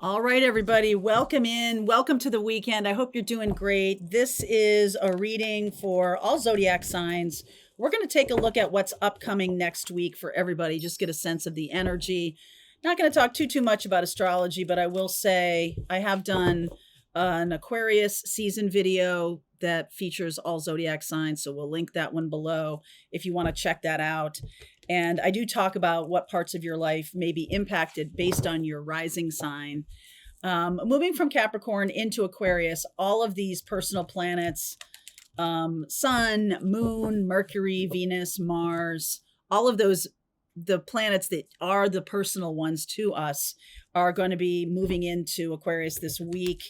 All right, everybody, welcome in. Welcome to the weekend. I hope you're doing great. This is a reading for all zodiac signs. We're going to take a look at what's upcoming next week for everybody, just get a sense of the energy. Not going to talk too much about astrology, but I will say I have done an Aquarius season video that features all zodiac signs, so we'll link that one below if you want to check that out. And I do talk about what parts of your life may be impacted based on your rising sign. Moving from Capricorn into Aquarius, all of these personal planets, Sun, Moon, Mercury, Venus, Mars, all of those, the planets that are the personal ones to us, are going to be moving into Aquarius this week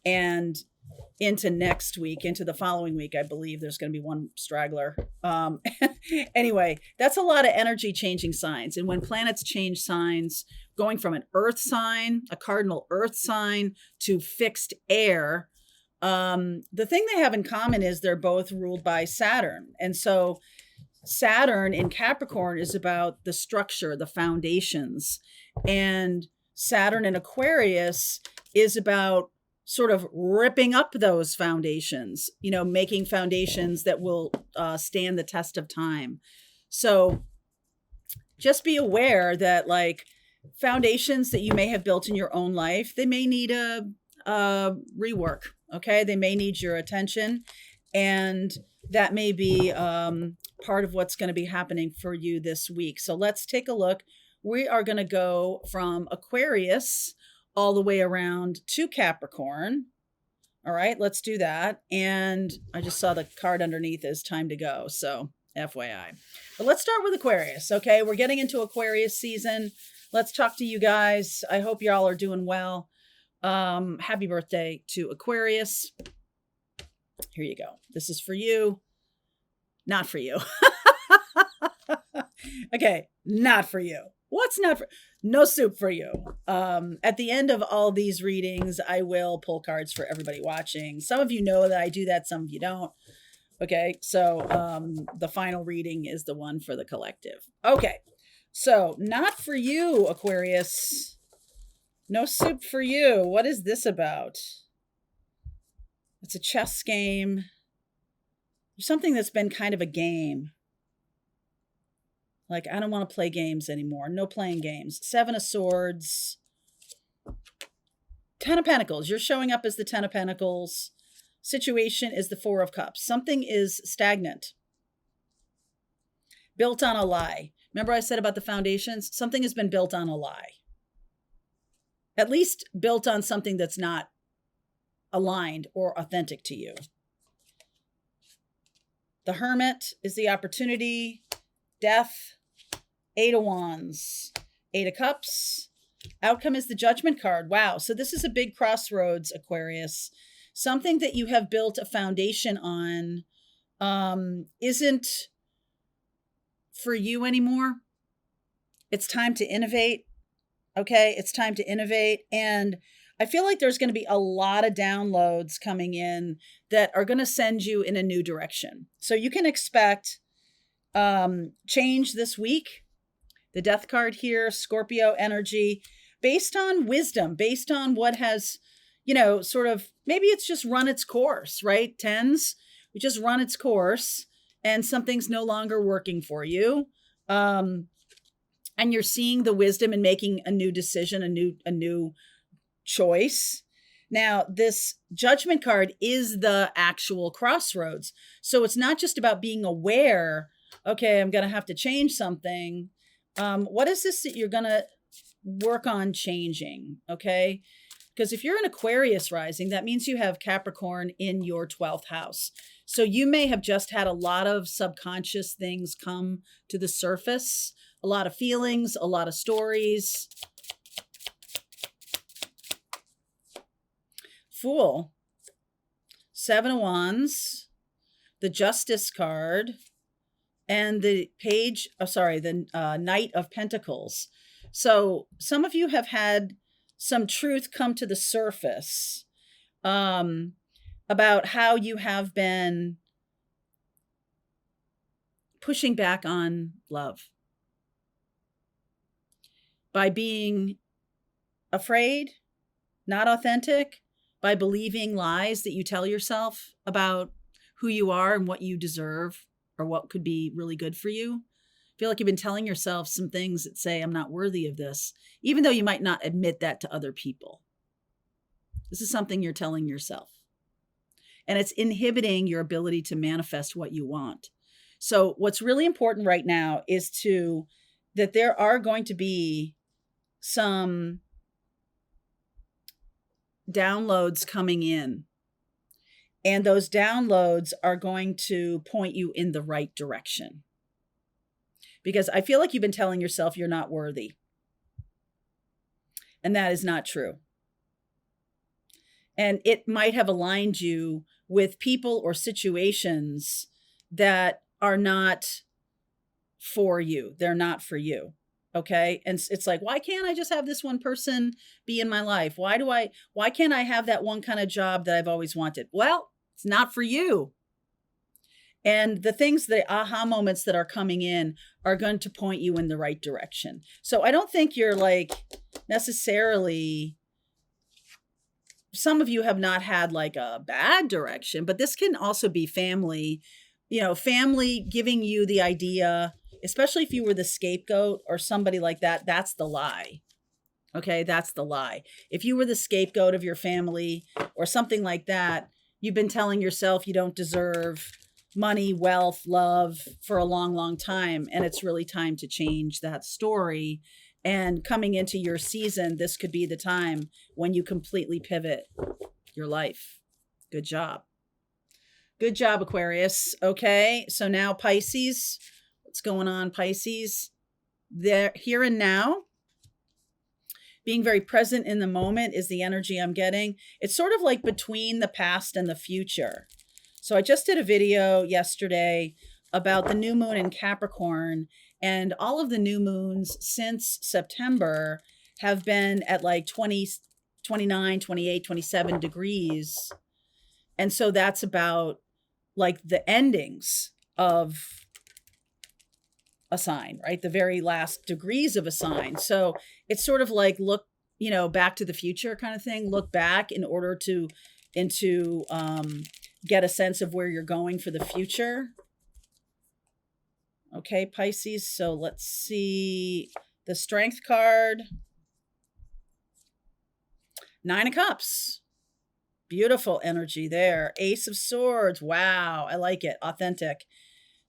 and into next week, into the following week. I believe there's going to be one straggler. Anyway, that's a lot of energy changing signs. And when planets change signs, going from an earth sign, a cardinal earth sign, to fixed air, the thing they have in common is they're both ruled by Saturn. And so Saturn in Capricorn is about the structure, the foundations. And Saturn in Aquarius is about sort of ripping up those foundations, making foundations that will stand the test of time. So just be aware that foundations that you may have built in your own life, they may need a rework. Okay. They may need your attention, and that may be part of what's going to be happening for you this week. So let's take a look. We are going to go from Aquarius all the way around to Capricorn. All right, let's do that. And I just saw the card underneath is time to go. So FYI. But let's start with Aquarius. Okay, we're getting into Aquarius season. Let's talk to you guys. I hope y'all are doing well. Happy birthday to Aquarius. Here you go. This is for you. Not for you. Okay, not for you. What's not for? No soup for you. At the end of all these readings, I will pull cards for everybody watching. Some of you know that I do that, some of you don't. Okay, so the final reading is the one for the collective. Okay, so not for you, Aquarius. No soup for you. What is this about? It's a chess game. Something that's been kind of a game. Like, I don't want to play games anymore. No playing games. 7 of Swords. 10 of Pentacles. You're showing up as the 10 of Pentacles. Situation is the 4 of Cups. Something is stagnant. Built on a lie. Remember I said about the foundations? Something has been built on a lie. At least built on something that's not aligned or authentic to you. The Hermit is the opportunity. Death. 8 of Wands, 8 of Cups. Outcome is the Judgment card. Wow. So this is a big crossroads, Aquarius. Something that you have built a foundation on isn't for you anymore. It's time to innovate. Okay. It's time to innovate. And I feel like there's going to be a lot of downloads coming in that are going to send you in a new direction. So you can expect change this week. The Death card here, Scorpio energy, based on wisdom, based on what has, sort of, maybe it's just run its course, right? Tens, we just run its course and something's no longer working for you. And you're seeing the wisdom in making a new decision, a new choice. Now, this Judgment card is the actual crossroads. So it's not just about being aware, okay, I'm going to have to change something. What is this that you're going to work on changing? Okay. Because if you're an Aquarius rising, that means you have Capricorn in your 12th house. So you may have just had a lot of subconscious things come to the surface, a lot of feelings, a lot of stories. Fool. 7 of Wands, the Justice card, and the Knight of Pentacles. So some of you have had some truth come to the surface about how you have been pushing back on love by being afraid, not authentic, by believing lies that you tell yourself about who you are and what you deserve or what could be really good for you. I feel like you've been telling yourself some things that say, I'm not worthy of this, even though you might not admit that to other people. This is something you're telling yourself. And it's inhibiting your ability to manifest what you want. So what's really important right now is that there are going to be some downloads coming in. And those downloads are going to point you in the right direction. Because I feel like you've been telling yourself you're not worthy. And that is not true. And it might have aligned you with people or situations that are not for you. They're not for you. Okay. And it's like, why can't I just have this one person be in my life? Why can't I have that one kind of job that I've always wanted? Well, it's not for you. And the things, the aha moments that are coming in are going to point you in the right direction. So I don't think you're like necessarily, some of you have not had like a bad direction, but this can also be family, family giving you the idea, especially if you were the scapegoat or somebody like that, that's the lie. Okay, that's the lie. If you were the scapegoat of your family or something like that, you've been telling yourself you don't deserve money, wealth, love for a long, long time. And it's really time to change that story. And coming into your season, this could be the time when you completely pivot your life. Good job. Good job, Aquarius. Okay, so now Pisces. What's going on, Pisces? There, here and now. Being very present in the moment is the energy I'm getting. It's sort of like between the past and the future. So I just did a video yesterday about the new moon in Capricorn, and all of the new moons since September have been at like 20, 29, 28, 27 degrees. And so that's about like the endings of a sign, right? The very last degrees of a sign. So it's sort of like look, back to the future kind of thing. Look back in order to get a sense of where you're going for the future. Okay, Pisces. So let's see the Strength card. 9 of Cups. Beautiful energy there. Ace of Swords. Wow, I like it. Authentic.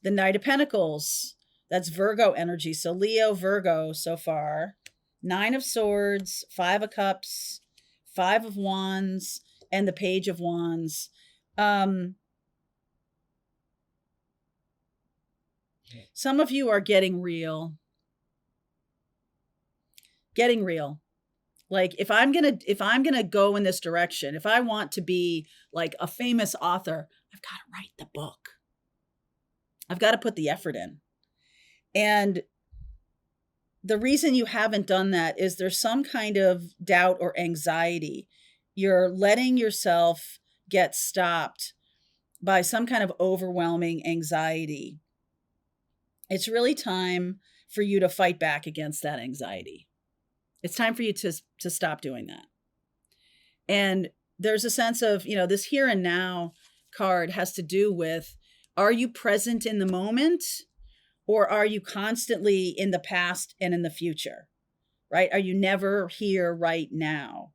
The Knight of Pentacles. That's Virgo energy. So Leo, Virgo so far. 9 of Swords, 5 of Cups, 5 of Wands, and the Page of Wands. Some of you are getting real. Getting real. Like if I'm gonna go in this direction, if I want to be like a famous author, I've got to write the book. I've got to put the effort in. And the reason you haven't done that is there's some kind of doubt or anxiety. You're letting yourself get stopped by some kind of overwhelming anxiety. It's really time for you to fight back against that anxiety. It's time for you to stop doing that. And there's a sense of, this here and now card has to do with, are you present in the moment? Or are you constantly in the past and in the future, right? Are you never here right now?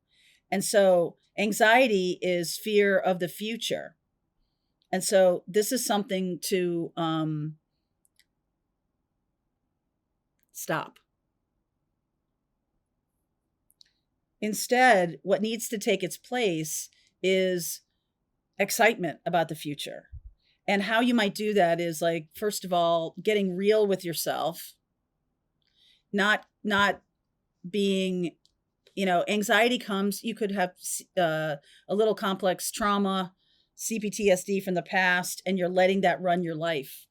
And so anxiety is fear of the future. And so this is something to stop. Instead, what needs to take its place is excitement about the future. And how you might do that is like, first of all, getting real with yourself, not being, anxiety comes, you could have a little complex trauma, CPTSD from the past, and you're letting that run your life.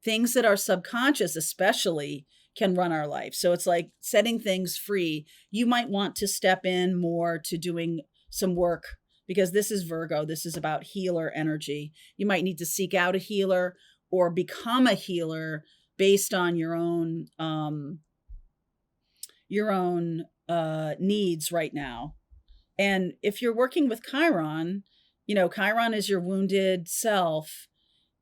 Things that are subconscious, especially, can run our life. So it's like setting things free. You might want to step in more to doing some work, because this is Virgo. This is about healer energy. You might need to seek out a healer or become a healer based on your own needs right now. And if you're working with Chiron, Chiron is your wounded self,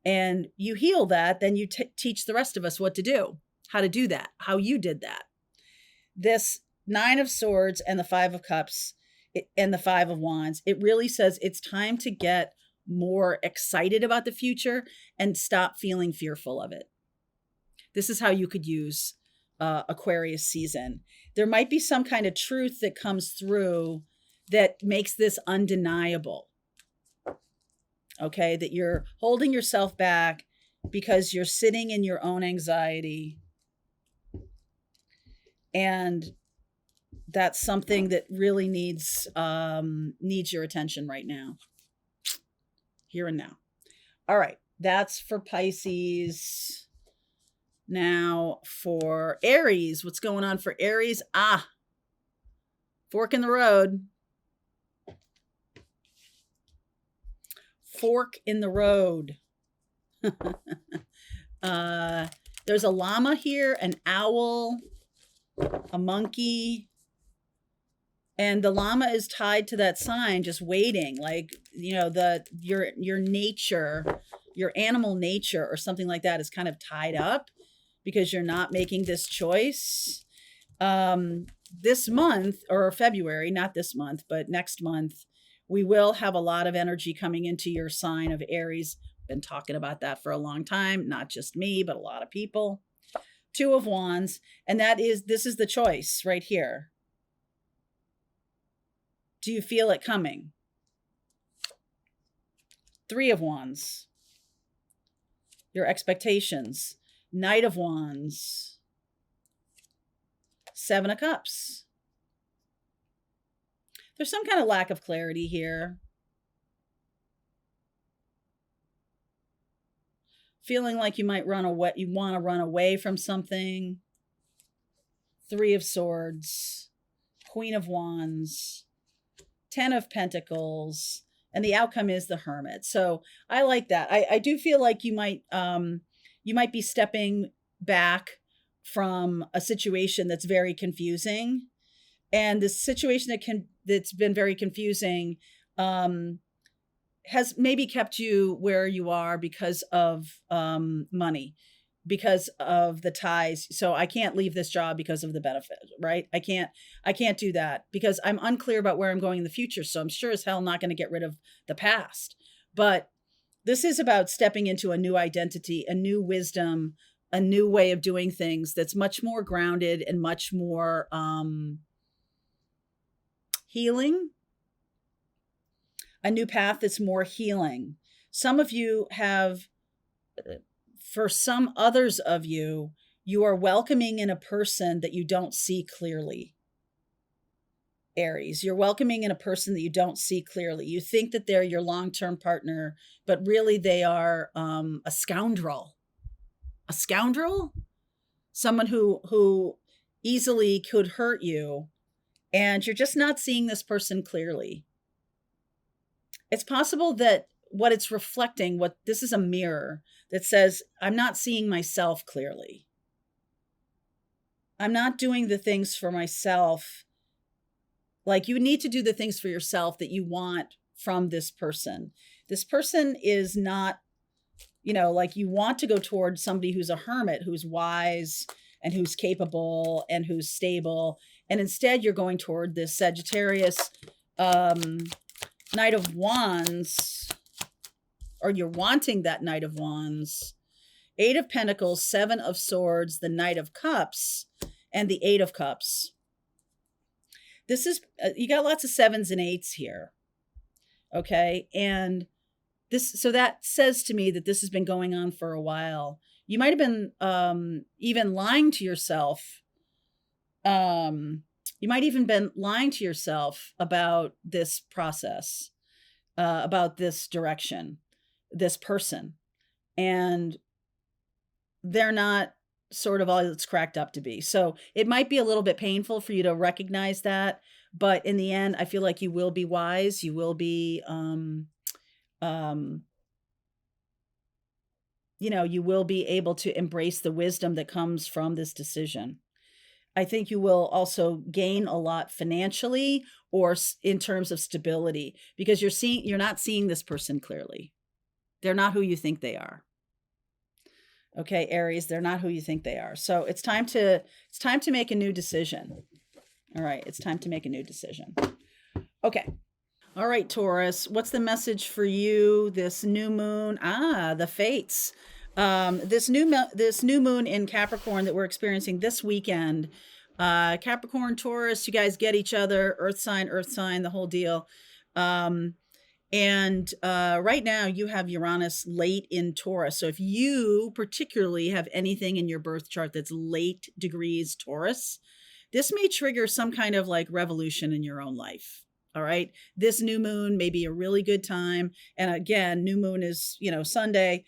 and you heal that, then you teach the rest of us what to do, how to do that, how you did that. This Nine of Swords and the Five of Cups and the Five of Wands, it really says it's time to get more excited about the future and stop feeling fearful of it. This is how you could use Aquarius season. There might be some kind of truth that comes through that makes this undeniable. Okay, that you're holding yourself back because you're sitting in your own anxiety. And that's something that really needs your attention right now. Here and now. All right, that's for Pisces. Now for Aries, what's going on for Aries? Fork in the road. Fork in the road. There's a llama here, an owl, a monkey, and the llama is tied to that sign, just waiting, like, your nature, your animal nature or something like that is kind of tied up because you're not making this choice. This month, or February, not this month, but next month, we will have a lot of energy coming into your sign of Aries. Been talking about that for a long time, not just me, but a lot of people. Two of Wands, and this is the choice right here. Do you feel it coming? Three of Wands. Your expectations. Knight of Wands. Seven of Cups. There's some kind of lack of clarity here. Feeling like you might run away, you want to run away from something. Three of Swords. Queen of Wands. 10 of Pentacles. And the outcome is the Hermit. So I like that. I do feel like you might be stepping back from a situation that's very confusing. And this situation that's been very confusing has maybe kept you where you are because of money, because of the ties. So I can't leave this job because of the benefit, right? I can't do that because I'm unclear about where I'm going in the future. So I'm sure as hell not going to get rid of the past. But this is about stepping into a new identity, a new wisdom, a new way of doing things that's much more grounded and much more healing. A new path that's more healing. Some of you have, for some others of you, you are welcoming in a person that you don't see clearly. Aries, you're welcoming in a person that you don't see clearly. You think that they're your long-term partner, but really they are a scoundrel. A scoundrel? Someone who easily could hurt you, and you're just not seeing this person clearly. It's possible that what it's reflecting, this is a mirror that says, I'm not seeing myself clearly. I'm not doing the things for myself. Like, you need to do the things for yourself that you want from this person. This person is not, like, you want to go towards somebody who's a hermit, who's wise and who's capable and who's stable. And instead you're going toward this Sagittarius, Knight of Wands, or you're wanting that Knight of Wands, Eight of Pentacles, Seven of Swords, the Knight of Cups, and the Eight of Cups. This is, you got lots of sevens and eights here. Okay. And so that says to me that this has been going on for a while. You might have been even lying to yourself. You might even been lying to yourself about this process, about this direction, this person. And they're not sort of all it's cracked up to be. So it might be a little bit painful for you to recognize that. But in the end, I feel like you will be wise. You will be, you will be able to embrace the wisdom that comes from this decision. I think you will also gain a lot financially or in terms of stability, because you're not seeing this person clearly. They're not who you think they are. Okay, Aries, they're not who you think they are. So it's time to make a new decision. All right, it's time to make a new decision. Okay. All right, Taurus, what's the message for you this new moon? The fates. This new moon in Capricorn that we're experiencing this weekend. Capricorn, Taurus, you guys get each other, earth sign, the whole deal. And right now you have Uranus late in Taurus. So if you particularly have anything in your birth chart that's late degrees Taurus, this may trigger some kind of like revolution in your own life. All right. This new moon may be a really good time. And again, new moon is, Sunday.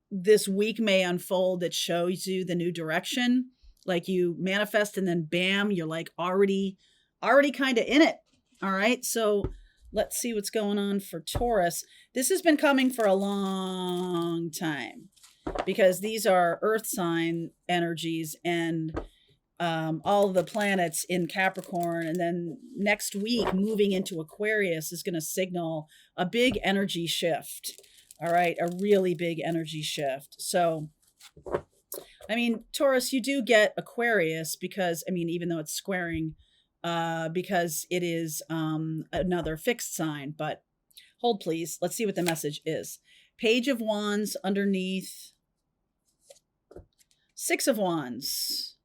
This week may unfold that shows you the new direction. Like you manifest and then bam, you're like already kind of in it. All right. So let's see what's going on for Taurus. This has been coming for a long time because these are earth sign energies and all of the planets in Capricorn. And then next week, moving into Aquarius is going to signal a big energy shift. All right. A really big energy shift. So, I mean, Taurus, you do get Aquarius because, even though it's squaring, because it is another fixed sign, but hold please. Let's see what the message is. Page of Wands underneath. 6 of Wands.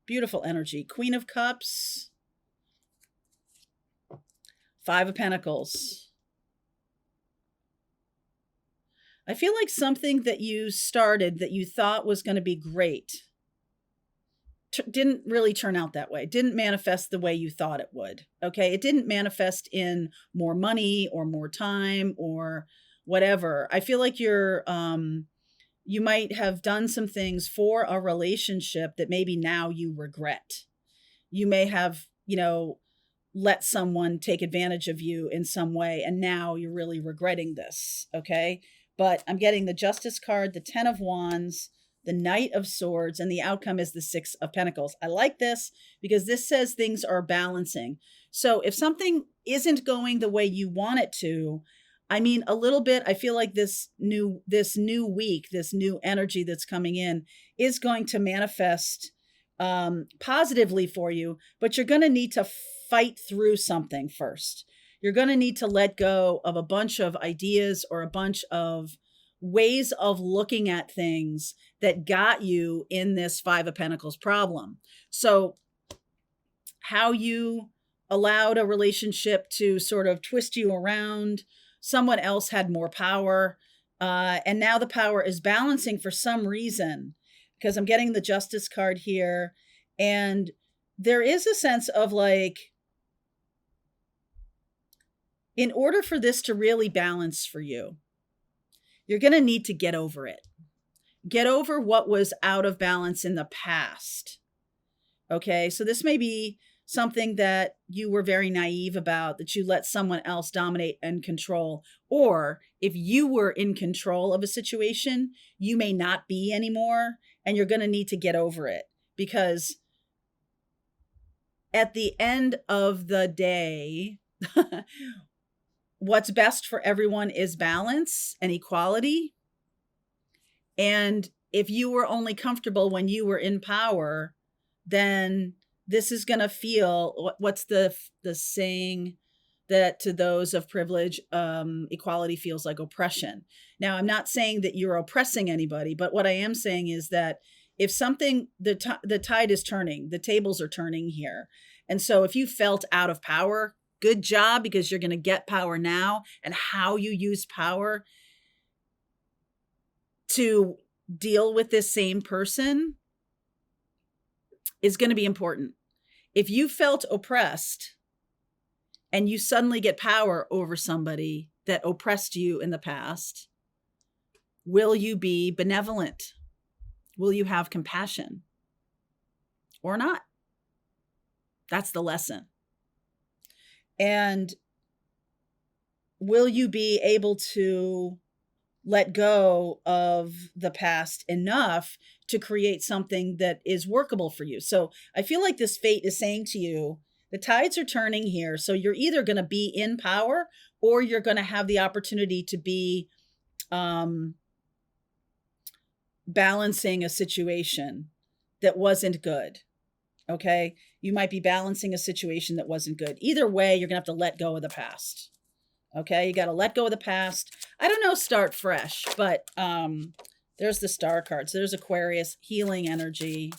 Beautiful energy. Queen of Cups. 5 of Pentacles. I feel like something that you started that you thought was going to be great didn't really turn out that way. Didn't manifest the way you thought it would. Okay. It didn't manifest in more money or more time or whatever. I feel like you might have done some things for a relationship that maybe now you regret. You may have, let someone take advantage of you in some way, and now you're really regretting this. Okay. But I'm getting the Justice card, the 10 of Wands, the Knight of Swords, and the outcome is the 6 of Pentacles. I like this because this says things are balancing. So if something isn't going the way you want it to, a little bit, I feel like this new week, this new energy that's coming in is going to manifest positively for you, but you're going to need to fight through something first. You're going to need to let go of a bunch of ideas or a bunch of ways of looking at things that got you in this 5 of Pentacles problem. So how you allowed a relationship to sort of twist you around, someone else had more power, and now the power is balancing for some reason, because I'm getting the Justice card here. And there is a sense of like, in order for this to really balance for you, you're going to need to get over it. Get over what was out of balance in the past. Okay, so this may be something that you were very naive about, that you let someone else dominate and control. Or if you were in control of a situation, you may not be anymore, and you're going to need to get over it. Because at the end of the day, what's best for everyone is balance and equality. And if you were only comfortable when you were in power, then this is going to feel, what's the saying, that to those of privilege, equality feels like oppression. Now, I'm not saying that you're oppressing anybody, but what I am saying is that if something, the tide is turning, the tables are turning here. And so if you felt out of power, good job, because you're going to get power now. And how you use power to deal with this same person is going to be important. If you felt oppressed and you suddenly get power over somebody that oppressed you in the past, will you be benevolent? Will you have compassion or not? That's the lesson. And will you be able to let go of the past enough to create something that is workable for you. So I feel like this fate is saying to you, the tides are turning here. So you're either going to be in power or you're going to have the opportunity to be balancing a situation that wasn't good. Okay. You might be balancing a situation that wasn't good. Either way, you're going to have to let go of the past. Okay. You got to let go of the past. I don't know, start fresh, but there's the star cards. There's Aquarius, healing energy,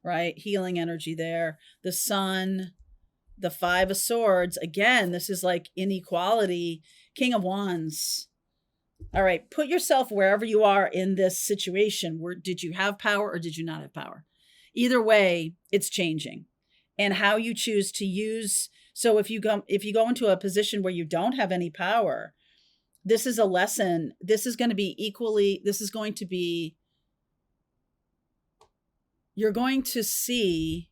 right? Healing energy there. The sun, the 5 of swords. Again, this is like inequality. King of wands. All right. Put yourself wherever you are in this situation. Did you have power or did you not have power? Either way, it's changing. And how you choose to use. So if you go into a position where you don't have any power, this is a lesson. This is going to be you're going to see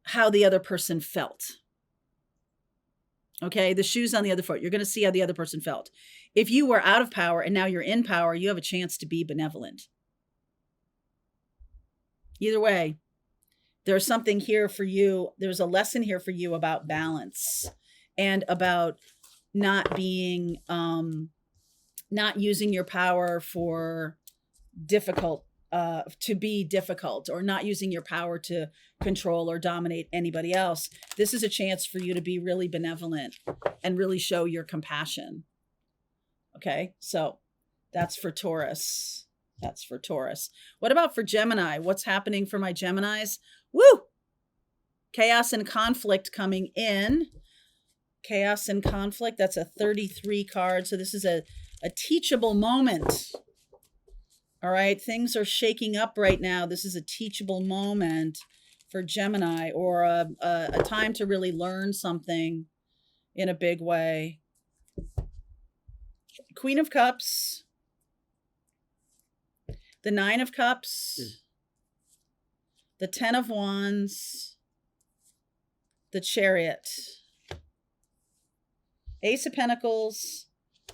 how the other person felt. Okay, the shoes on the other foot. You're going to see how the other person felt. If you were out of power and now you're in power, you have a chance to be benevolent. Either way, there's something here for you. There's a lesson here for you about balance and about not being, not using your power for to be difficult, or not using your power to control or dominate anybody else. This is a chance for you to be really benevolent and really show your compassion. Okay, so that's for Taurus. That's for Taurus. What about for Gemini? What's happening for my Geminis? Woo! Chaos and conflict coming in. Chaos and conflict. That's a 33 card. So this is a teachable moment. All right. Things are shaking up right now. This is a teachable moment for Gemini, or a time to really learn something in a big way. Queen of Cups. The 9 of Cups. The 10 of Wands. The Chariot. Ace of Pentacles.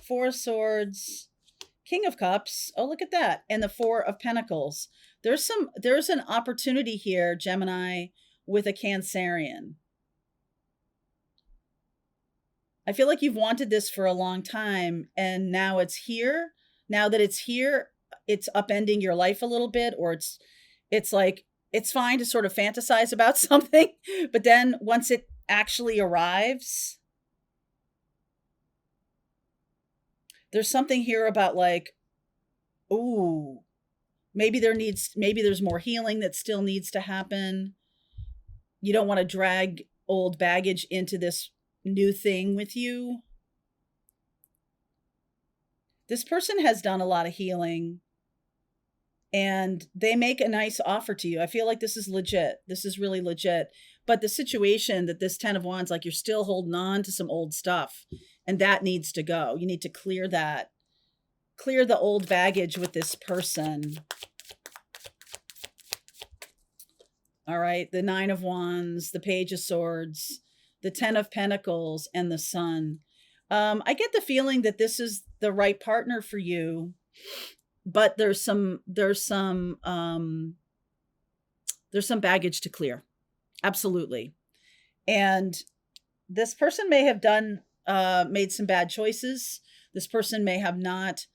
4 of Swords. King of Cups. Oh, look at that. And the 4 of Pentacles. There's an opportunity here, Gemini, with a Cancerian. I feel like you've wanted this for a long time, and now it's here. Now that it's here, it's upending your life a little bit, or it's like, it's fine to sort of fantasize about something, but then once it actually arrives, there's something here about like, ooh, maybe there's more healing that still needs to happen. You don't want to drag old baggage into this new thing with you. This person has done a lot of healing and they make a nice offer to you. I feel like this is legit. This is really legit. But the situation that this 10 of Wands, like you're still holding on to some old stuff, and that needs to go. You need to clear the old baggage with this person. All right. The 9 of Wands, the Page of Swords, the 10 of Pentacles, and the Sun. I get the feeling that this is the right partner for you, but there's some baggage to clear. Absolutely. And this person may have made some bad choices. This person may have not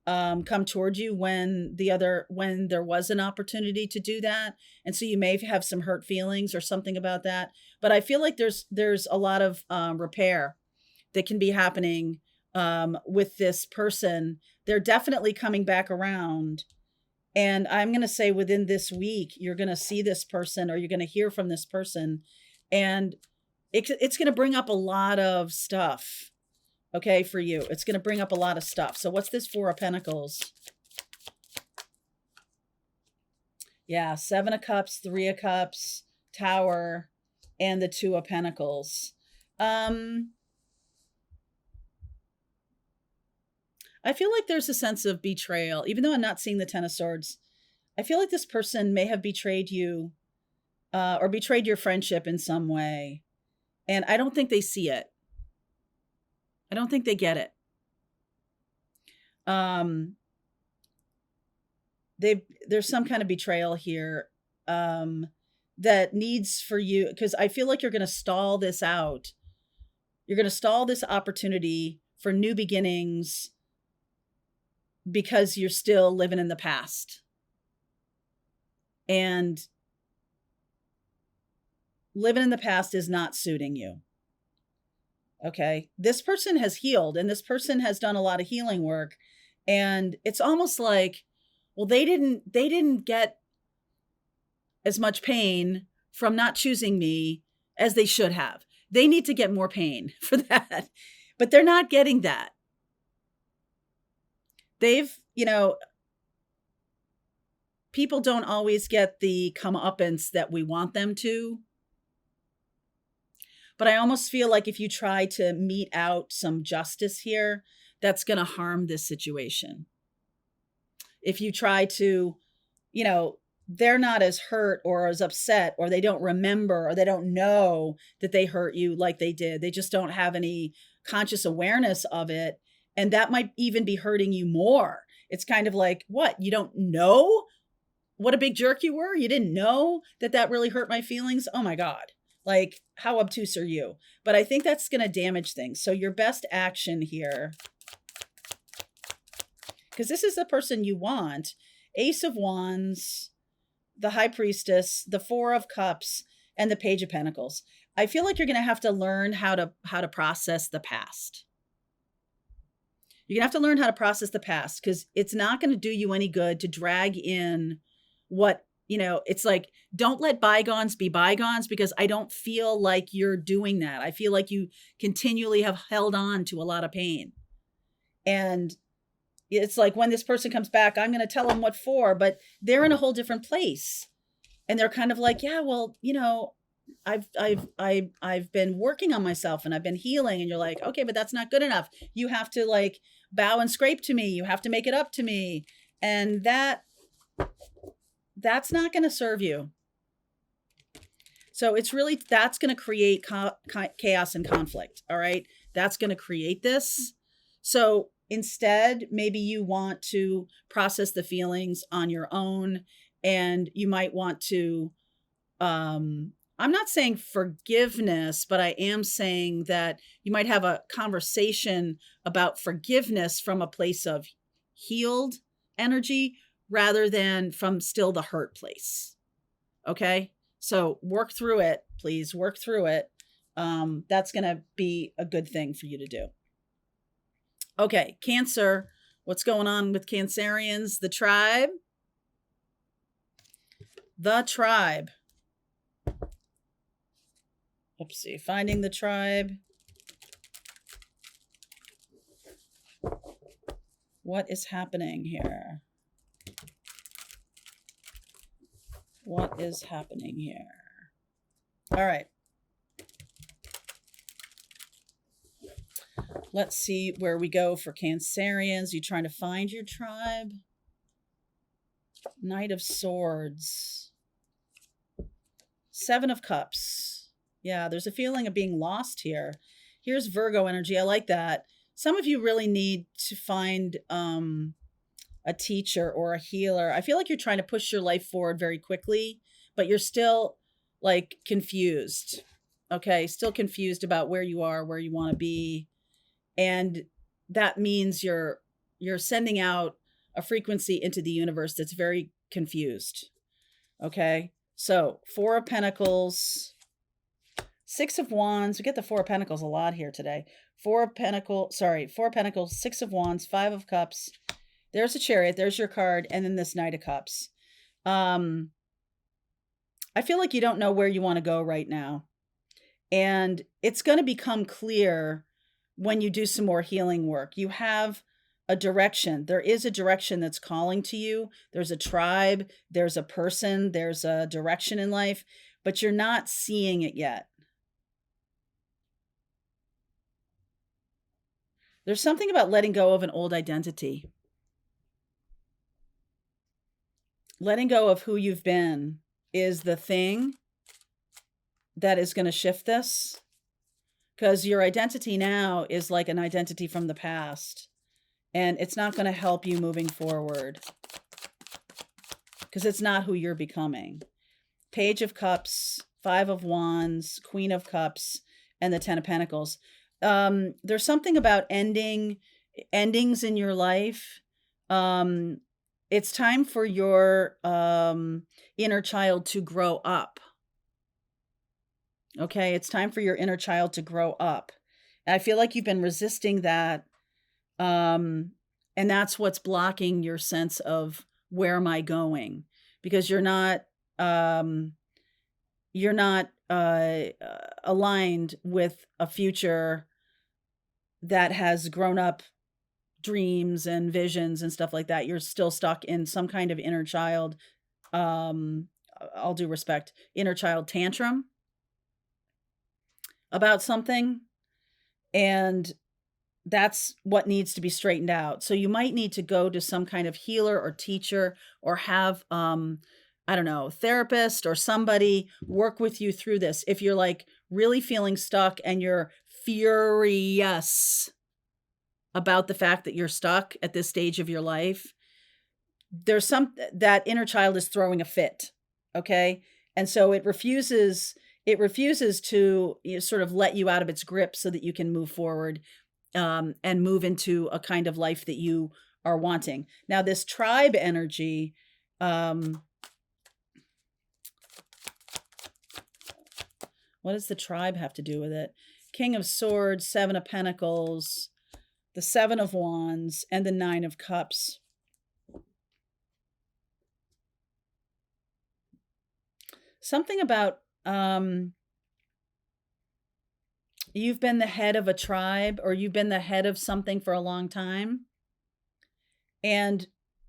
come toward you when there was an opportunity to do that. And so you may have some hurt feelings or something about that. But I feel like there's a lot of repair that can be happening with this person. They're definitely coming back around. And I'm going to say within this week, you're going to see this person, or you're going to hear from this person. And it's going to bring up a lot of stuff. Okay, for you. It's going to bring up a lot of stuff. So what's this 4 of Pentacles? Yeah, 7 of Cups, 3 of Cups, Tower, and the 2 of Pentacles. I feel like there's a sense of betrayal, even though I'm not seeing the 10 of Swords. I feel like this person may have betrayed you or betrayed your friendship in some way. And I don't think they see it. I don't think they get it. There's some kind of betrayal here that needs for you, because I feel like you're going to stall this out. You're going to stall this opportunity for new beginnings because you're still living in the past. And living in the past is not suiting you. Okay. This person has healed, and this person has done a lot of healing work. And it's almost like, well, they didn't get as much pain from not choosing me as they should have. They need to get more pain for that, but they're not getting that. People don't always get the comeuppance that we want them to. But I almost feel like if you try to mete out some justice here, that's going to harm this situation. If you try to, they're not as hurt or as upset, or they don't remember, or they don't know that they hurt you like they did. They just don't have any conscious awareness of it. And that might even be hurting you more. It's kind of like, what? You don't know what a big jerk you were? You didn't know that really hurt my feelings? Oh my God. Like, how obtuse are you? But I think that's going to damage things. So your best action here, because this is the person you want, Ace of Wands, the High Priestess, the Four of Cups, and the Page of Pentacles. I feel like you're going to have to learn how to process the past. You're going to have to learn how to process the past, because it's not going to do you any good to drag in what, it's like, don't let bygones be bygones, because I don't feel like you're doing that. I feel like you continually have held on to a lot of pain. And it's like, when this person comes back, I'm going to tell them what for, but they're in a whole different place. And they're kind of like, yeah, well, I've been working on myself and I've been healing. And you're like, okay, but that's not good enough. You have to like bow and scrape to me. You have to make it up to me. And that's not going to serve you. So it's really, that's going to create chaos and conflict. All right. That's going to create this. So instead, maybe you want to process the feelings on your own, and you might want to, I'm not saying forgiveness, but I am saying that you might have a conversation about forgiveness from a place of healed energy rather than from still the hurt place. Okay. So work through it, please work through it. That's going to be a good thing for you to do. Okay. Cancer. What's going on with Cancerians? The tribe. The tribe. Let's see. Finding the tribe. What is happening here? What is happening here? All right. Let's see where we go for Cancerians. You trying to find your tribe? Knight of Swords. Seven of Cups. Yeah, there's a feeling of being lost here. Here's Virgo energy. I like that. Some of you really need to find a teacher or a healer. I feel like you're trying to push your life forward very quickly, but you're still like confused. Okay. Still confused about where you are, where you want to be. And that means you're sending out a frequency into the universe that's very confused. Okay. So Four of Pentacles, Six of Wands. We get the Four of Pentacles a lot here today. Four of Pentacles, Six of Wands, Five of Cups. There's a Chariot. There's your card. And then this Knight of Cups. I feel like you don't know where you want to go right now. And it's going to become clear when you do some more healing work. You have a direction. There is a direction that's calling to you. There's a tribe. There's a person. There's a direction in life. But you're not seeing it yet. There's something about letting go of an old identity. Letting go of who you've been is the thing that is going to shift this. because your identity now is like an identity from the past, and it's not going to help you moving forward because it's not who you're becoming. Page of Cups, Five of Wands, Queen of Cups, and the Ten of Pentacles. There's something about endings in your life. It's time for your inner child to grow up. Okay, it's time for your inner child to grow up. And I feel like you've been resisting that. And that's what's blocking your sense of where am I going? Because you're not aligned with a future that has grown up dreams and visions and stuff like that. You're still stuck in some kind of inner child, all due respect, inner child tantrum about something. And that's what needs to be straightened out. So you might need to go to some kind of healer or teacher, or have, I don't know, therapist or somebody work with you through this. If you're like really feeling stuck and you're furious about the fact that you're stuck at this stage of your life, there's that inner child is throwing a fit. Okay. And so it refuses to, you know, sort of let you out of its grip so that you can move forward, and move into a kind of life that you are wanting. Now, this tribe energy, what does the tribe have to do with it? King of Swords, Seven of Pentacles, the Seven of Wands, and the Nine of Cups. Something about you've been the head of a tribe, or you've been the head of something for a long time. And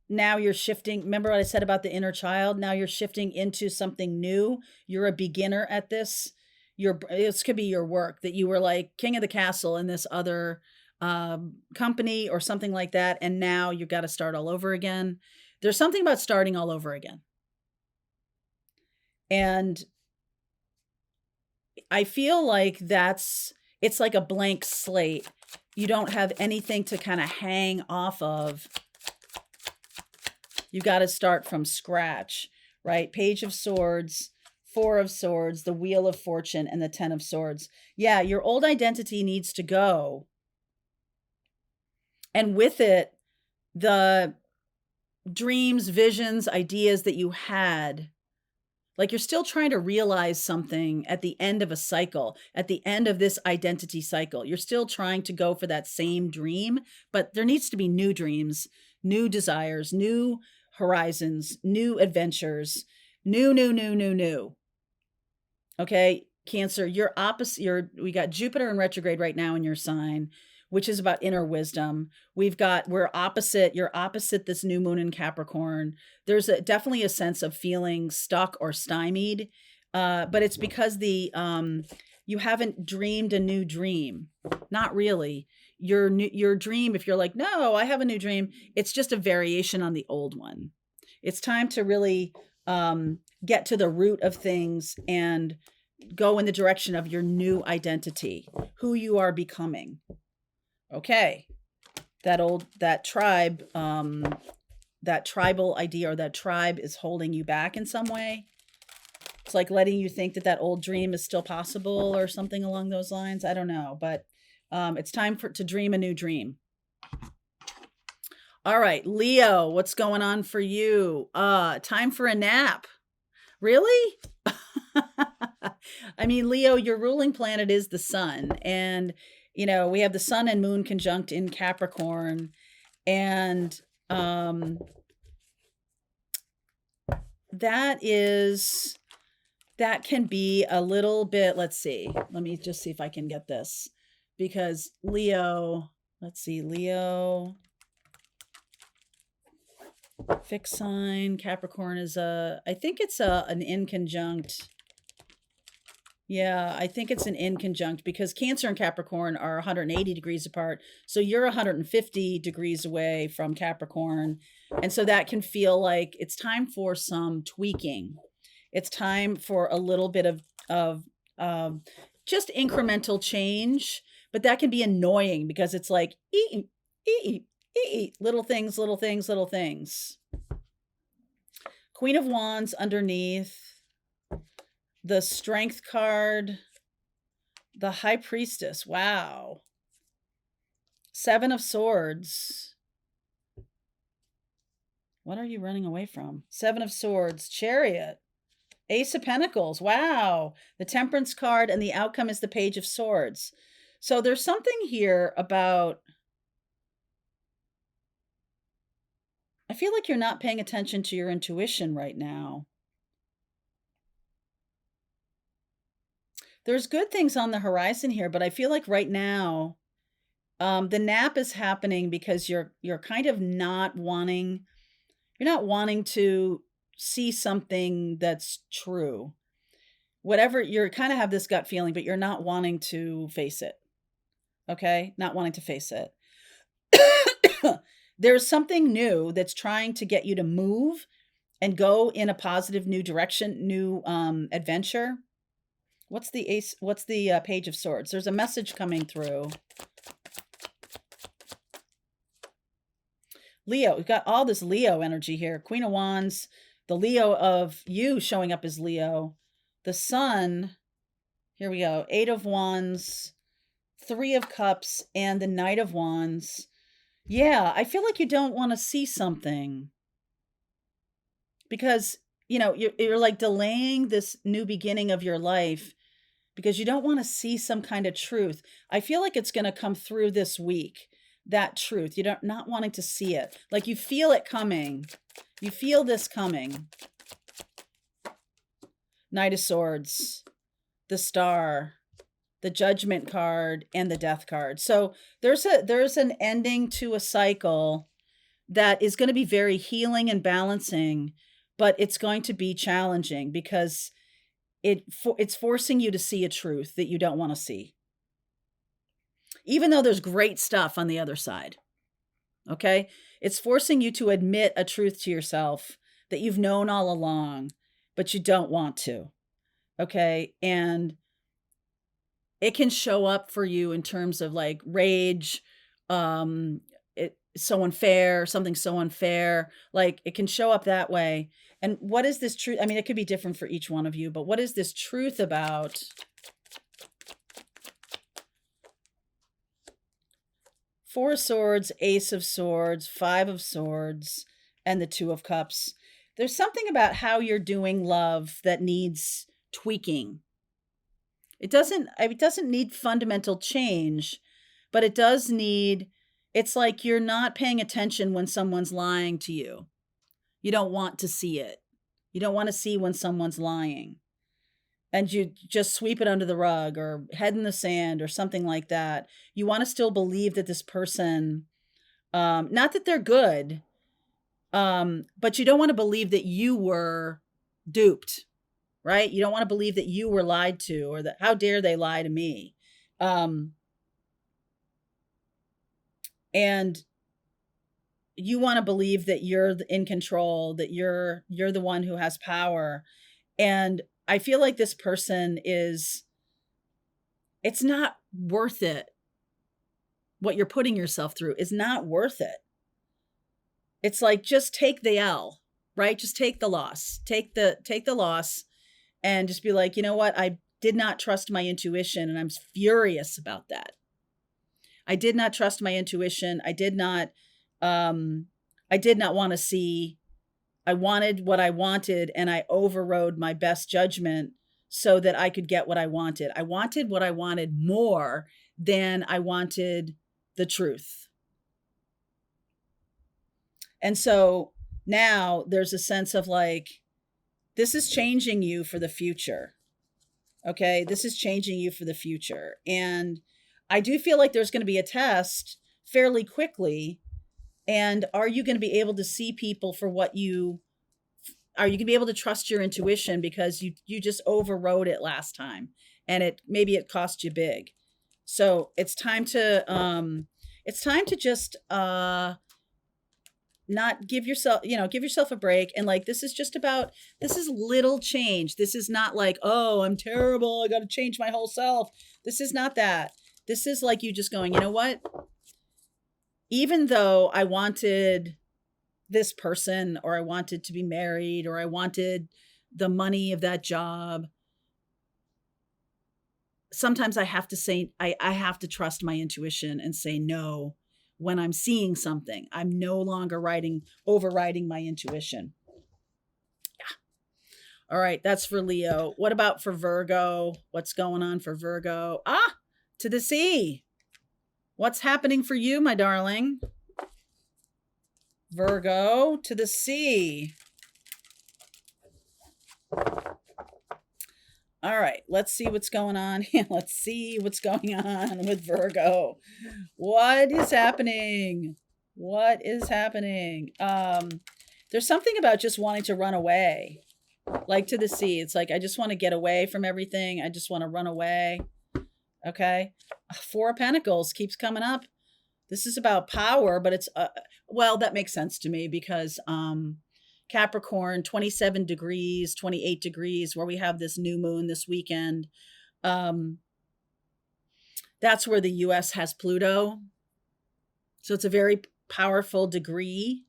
now you're shifting. Remember what I said about the inner child? Now you're shifting into something new. You're a beginner at this. This could be your work, that you were like king of the castle in this other company or something like that. And now you've got to start all over again. There's something about starting all over again. And I feel like it's like a blank slate. You don't have anything to kind of hang off of. You got to start from scratch, right? Page of Swords, Four of Swords, the Wheel of Fortune, and the Ten of Swords. Yeah, your old identity needs to go. And with it, the dreams, visions, ideas that you had. Like, you're still trying to realize something at the end of a cycle, at the end of this identity cycle. You're still trying to go for that same dream, but there needs to be new dreams, new desires, new horizons, new adventures, new. Okay, Cancer, you're opposite. We got Jupiter in retrograde right now in your sign, which is about inner wisdom. We're opposite. You're opposite this new moon in Capricorn. There's definitely a sense of feeling stuck or stymied, but it's because you haven't dreamed a new dream. Not really. Your dream, if you're like, no, I have a new dream, it's just a variation on the old one. It's time to really get to the root of things and go in the direction of your new identity, who you are becoming. Okay, that tribe, that tribal idea, or that tribe is holding you back in some way. It's like letting you think that old dream is still possible or something along those lines. I don't know, but it's time to dream a new dream. All right, Leo, what's going on for you? Time for a nap. Really? I mean, Leo, your ruling planet is the sun, and you know, we have the sun and moon conjunct in Capricorn, and that can be a little bit, let's see. Let me just see if I can get this, because Leo, let's see, Leo, fixed sign, Capricorn is I think it's an inconjunct. Yeah, I think it's an inconjunct, because Cancer and Capricorn are 180 degrees apart. So you're 150 degrees away from Capricorn. And so that can feel like it's time for some tweaking. It's time for a little bit of just incremental change, but that can be annoying because it's like, little things, little things, little things. Queen of Wands underneath, the Strength card, the High Priestess. Wow. Seven of Swords. What are you running away from? Seven of Swords, Chariot, Ace of Pentacles. Wow. The Temperance card, and the outcome is the Page of Swords. So there's something here about, I feel like you're not paying attention to your intuition right now. There's good things on the horizon here, but I feel like right now, the nap is happening because you're kind of not wanting, you're not wanting to see something that's true. Whatever, you're kind of have this gut feeling, but you're not wanting to face it. Okay? Not wanting to face it. There's something new that's trying to get you to move and go in a positive new direction, new adventure. What's the ace? What's the Page of Swords? There's a message coming through. Leo, we've got all this Leo energy here. Queen of Wands, the Leo of you showing up as Leo. The Sun, here we go. 8 of Wands, 3 of Cups, and the Knight of Wands. Yeah, I feel like you don't want to see something because, you know, you're like delaying this new beginning of your life because you don't want to see some kind of truth. I feel like it's going to come through this week, that truth. You're not wanting to see it. Like you feel it coming. You feel this coming. Knight of Swords, the Star, the Judgment card, and the Death card. So there's an ending to a cycle that is going to be very healing and balancing, but it's going to be challenging because it's forcing you to see a truth that you don't want to see. Even though there's great stuff on the other side. Okay? It's forcing you to admit a truth to yourself that you've known all along, but you don't want to. Okay? And it can show up for you in terms of like rage, it's so unfair, something so unfair. Like it can show up that way. And what is this truth? I mean, it could be different for each one of you, but what is this truth about? Four of Swords, Ace of Swords, 5 of Swords, and the 2 of Cups. There's something about how you're doing love that needs tweaking. It doesn't need fundamental change, but it does need, it's like you're not paying attention when someone's lying to you. You don't want to see it. You don't want to see when someone's lying. And you just sweep it under the rug or head in the sand or something like that. You want to still believe that this person, not that they're good, but you don't want to believe that you were duped, right? You don't want to believe that you were lied to or that how dare they lie to me. And you want to believe that you're in control, that you're the one who has power. And I feel like this person it's not worth it. What you're putting yourself through is not worth it. It's like, just take the L, right? Just take the loss, take the loss and just be like, you know what? I did not trust my intuition. And I'm furious about that. I did not trust my intuition. I did not want to see. I wanted what I wanted, and I overrode my best judgment so that I could get what I wanted. I wanted what I wanted more than I wanted the truth. And so now there's a sense of like, this is changing you for the future. Okay, this is changing you for the future. And I do feel like there's going to be a test fairly quickly. And are you going to be able to see people for what are you going to be able to trust your intuition because you just overrode it last time and maybe it cost you big. So it's time to just not give yourself, give yourself a break. And like, this is little change. This is not like, oh, I'm terrible, I got to change my whole self. This is not that. This is like you just going, you know what? Even though I wanted this person, or I wanted to be married, or I wanted the money of that job, sometimes I have to say, I have to trust my intuition and say no when I'm seeing something. I'm no longer overriding my intuition. Yeah. All right. That's for Leo. What about for Virgo? What's going on for Virgo? To the sea. What's happening for you, my darling? Virgo, to the sea. All right, let's see what's going on. Let's see what's going on with Virgo. What is happening? What is happening? There's something about just wanting to run away. Like to the sea. It's like, I just want to get away from everything. I just want to run away. Okay. Four of Pentacles keeps coming up. This is about power, but it's, well, that makes sense to me because, Capricorn, 27 degrees, 28 degrees, where we have this new moon this weekend. That's where the US has Pluto. So it's a very powerful degree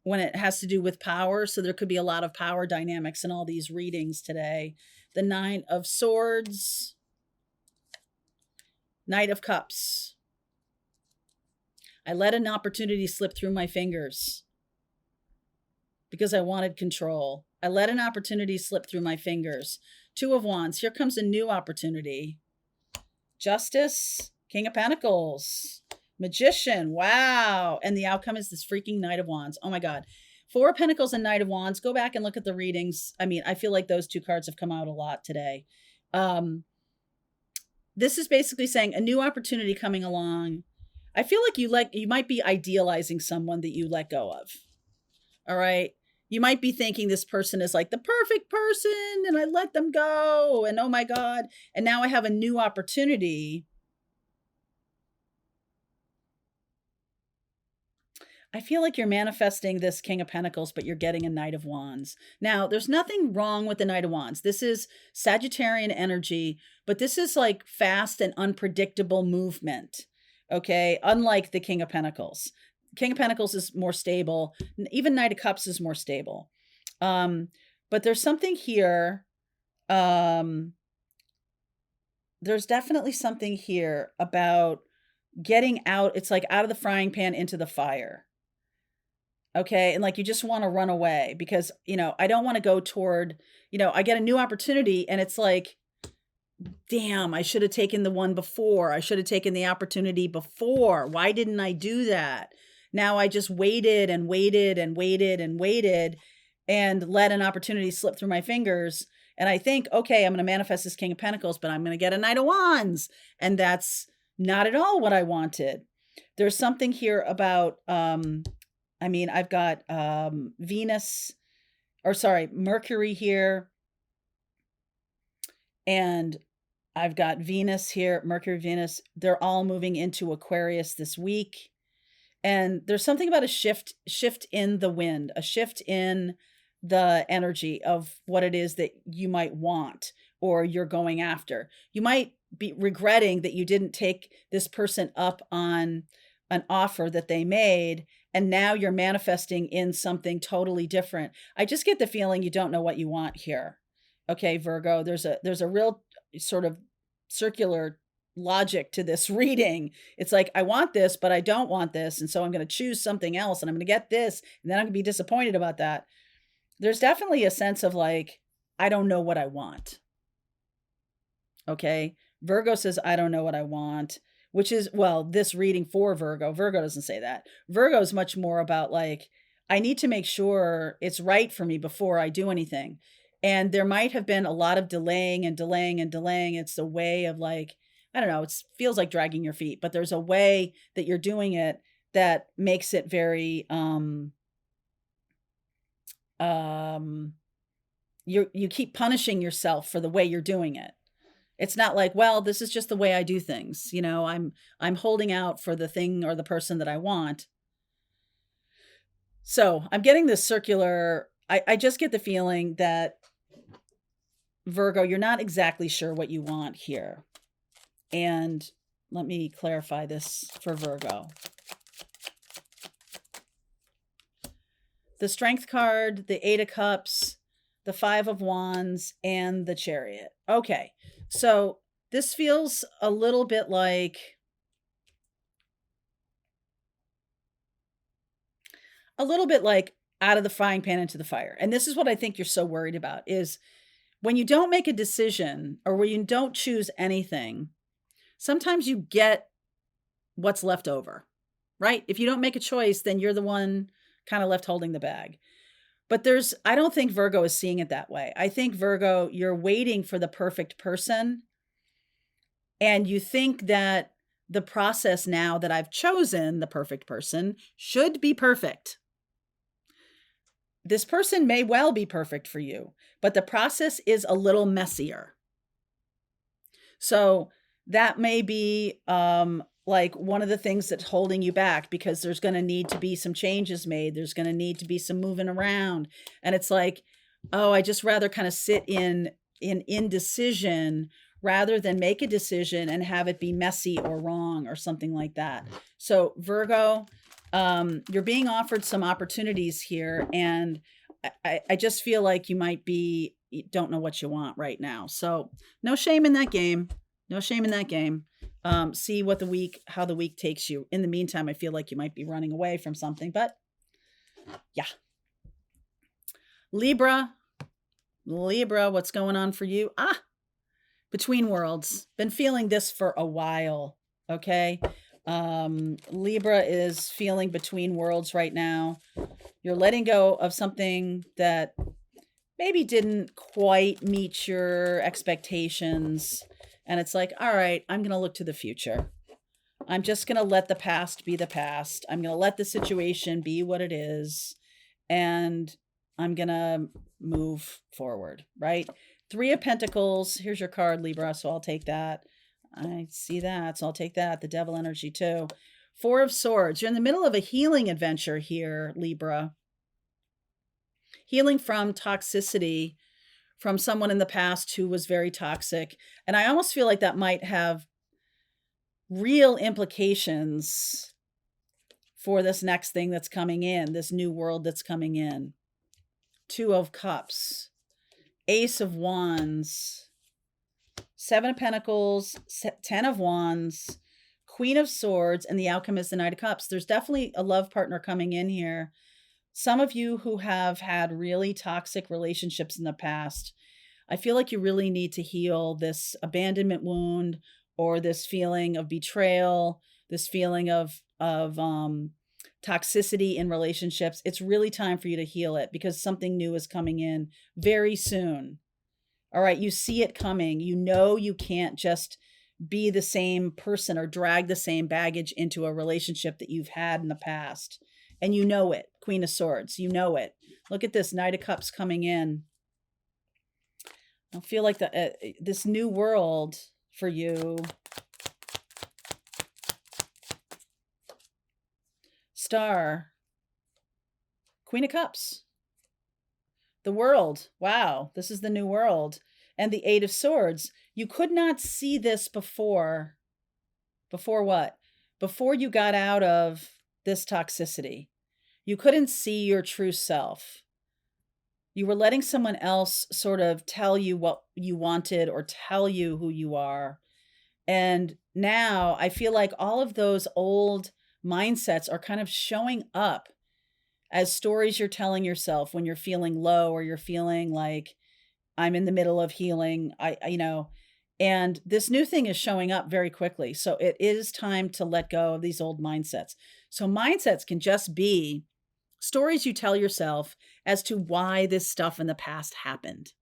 when it has to do with power. So there could be a lot of power dynamics in all these readings today. The Nine of Swords, Knight of Cups. I let an opportunity slip through my fingers because I wanted control. I let an opportunity slip through my fingers. Two of Wands. Here comes a new opportunity. Justice, King of Pentacles, Magician. Wow. And the outcome is this freaking Knight of Wands. Oh my God. Four of Pentacles and Knight of Wands. Go back and look at the readings. I mean, I feel like those two cards have come out a lot today. This is basically saying a new opportunity coming along. I feel like you might be idealizing someone that you let go of. All right. You might be thinking this person is like the perfect person and I let them go and oh my God. And now I have a new opportunity. I feel like you're manifesting this King of Pentacles, but you're getting a Knight of Wands. Now, there's nothing wrong with the Knight of Wands. This is Sagittarian energy, but this is like fast and unpredictable movement. Okay, unlike the King of Pentacles. King of Pentacles is more stable. Even Knight of Cups is more stable. But there's something here. There's definitely something here about getting out. It's like out of the frying pan into the fire. Okay. And like, you just want to run away because, I don't want to go toward, I get a new opportunity and it's like, damn, I should have taken the one before. I should have taken the opportunity before. Why didn't I do that? Now I just waited and waited and waited and waited and let an opportunity slip through my fingers. And I think, okay, I'm going to manifest this King of Pentacles, but I'm going to get a Knight of Wands. And that's not at all what I wanted. There's something here about, I've got Mercury here. And I've got Venus here, Mercury, Venus. They're all moving into Aquarius this week. And there's something about a shift in the wind, a shift in the energy of what it is that you might want or you're going after. You might be regretting that you didn't take this person up on an offer that they made. And now you're manifesting in something totally different. I just get the feeling you don't know what you want here. Okay, Virgo, there's a real sort of circular logic to this reading. It's like, I want this, but I don't want this. And so I'm going to choose something else and I'm going to get this. And then I'm going to be disappointed about that. There's definitely a sense of like, I don't know what I want. Okay. Virgo says, I don't know what I want, which is, well, this reading for Virgo doesn't say that. Virgo is much more about like, I need to make sure it's right for me before I do anything. And there might have been a lot of delaying and delaying and delaying. It's a way of like, I don't know, it feels like dragging your feet, but there's a way that you're doing it that makes it very, you keep punishing yourself for the way you're doing it. It's not like, well, this is just the way I do things. I'm holding out for the thing or the person that I want. So I'm getting this circular. I just get the feeling that Virgo, you're not exactly sure what you want here. And let me clarify this for Virgo. The Strength card, the Eight of Cups, the Five of Wands, and the Chariot. Okay, so this feels a little bit like out of the frying pan into the fire. And this is what I think you're so worried about, is when you don't make a decision or when you don't choose anything, sometimes you get what's left over, right? If you don't make a choice, then you're the one kind of left holding the bag. But I don't think Virgo is seeing it that way. I think Virgo, you're waiting for the perfect person. And you think that the process now that I've chosen the perfect person should be perfect. This person may well be perfect for you, but the process is a little messier. So that may be like one of the things that's holding you back, because there's going to need to be some changes made. There's going to need to be some moving around. And it's like, oh, I just rather kind of sit in indecision rather than make a decision and have it be messy or wrong or something like that. So Virgo, you're being offered some opportunities here. And I just feel like you don't know what you want right now. So no shame in that game. No shame in that game. See how the week takes you. In the meantime, I feel like you might be running away from something, but yeah. Libra, what's going on for you? Between worlds. Been feeling this for a while. Okay. Libra is feeling between worlds right now. You're letting go of something that maybe didn't quite meet your expectations. And it's like, all right, I'm going to look to the future. I'm just going to let the past be the past. I'm going to let the situation be what it is. And I'm going to move forward, right? Three of Pentacles. Here's your card, Libra. So I'll take that. I see that. So I'll take that. The Devil energy too. Four of Swords. You're in the middle of a healing adventure here, Libra. Healing from toxicity, from someone in the past who was very toxic. And I almost feel like that might have real implications for this next thing that's coming in, this new world that's coming in. Two of Cups, Ace of Wands, Seven of Pentacles, 10 of Wands, Queen of Swords, and the outcome is the Knight of Cups. There's definitely a love partner coming in here. Some of you who have had really toxic relationships in the past, I feel like you really need to heal this abandonment wound, or this feeling of betrayal, this feeling of toxicity in relationships. It's really time for you to heal it, because something new is coming in very soon. All right, you see it coming. You know you can't just be the same person or drag the same baggage into a relationship that you've had in the past. And you know it. Queen of Swords, you know it. Look at this Knight of Cups coming in. I feel like this new world for you. Star. Queen of Cups. The world. Wow, this is the new world. And the Eight of Swords. You could not see this before. Before what? Before you got out of this toxicity. You couldn't see your true self. You were letting someone else sort of tell you what you wanted or tell you who you are. And now I feel like all of those old mindsets are kind of showing up as stories you're telling yourself when you're feeling low, or you're feeling like, I'm in the middle of healing, and this new thing is showing up very quickly. So it is time to let go of these old mindsets. So mindsets can just be stories you tell yourself as to why this stuff in the past happened.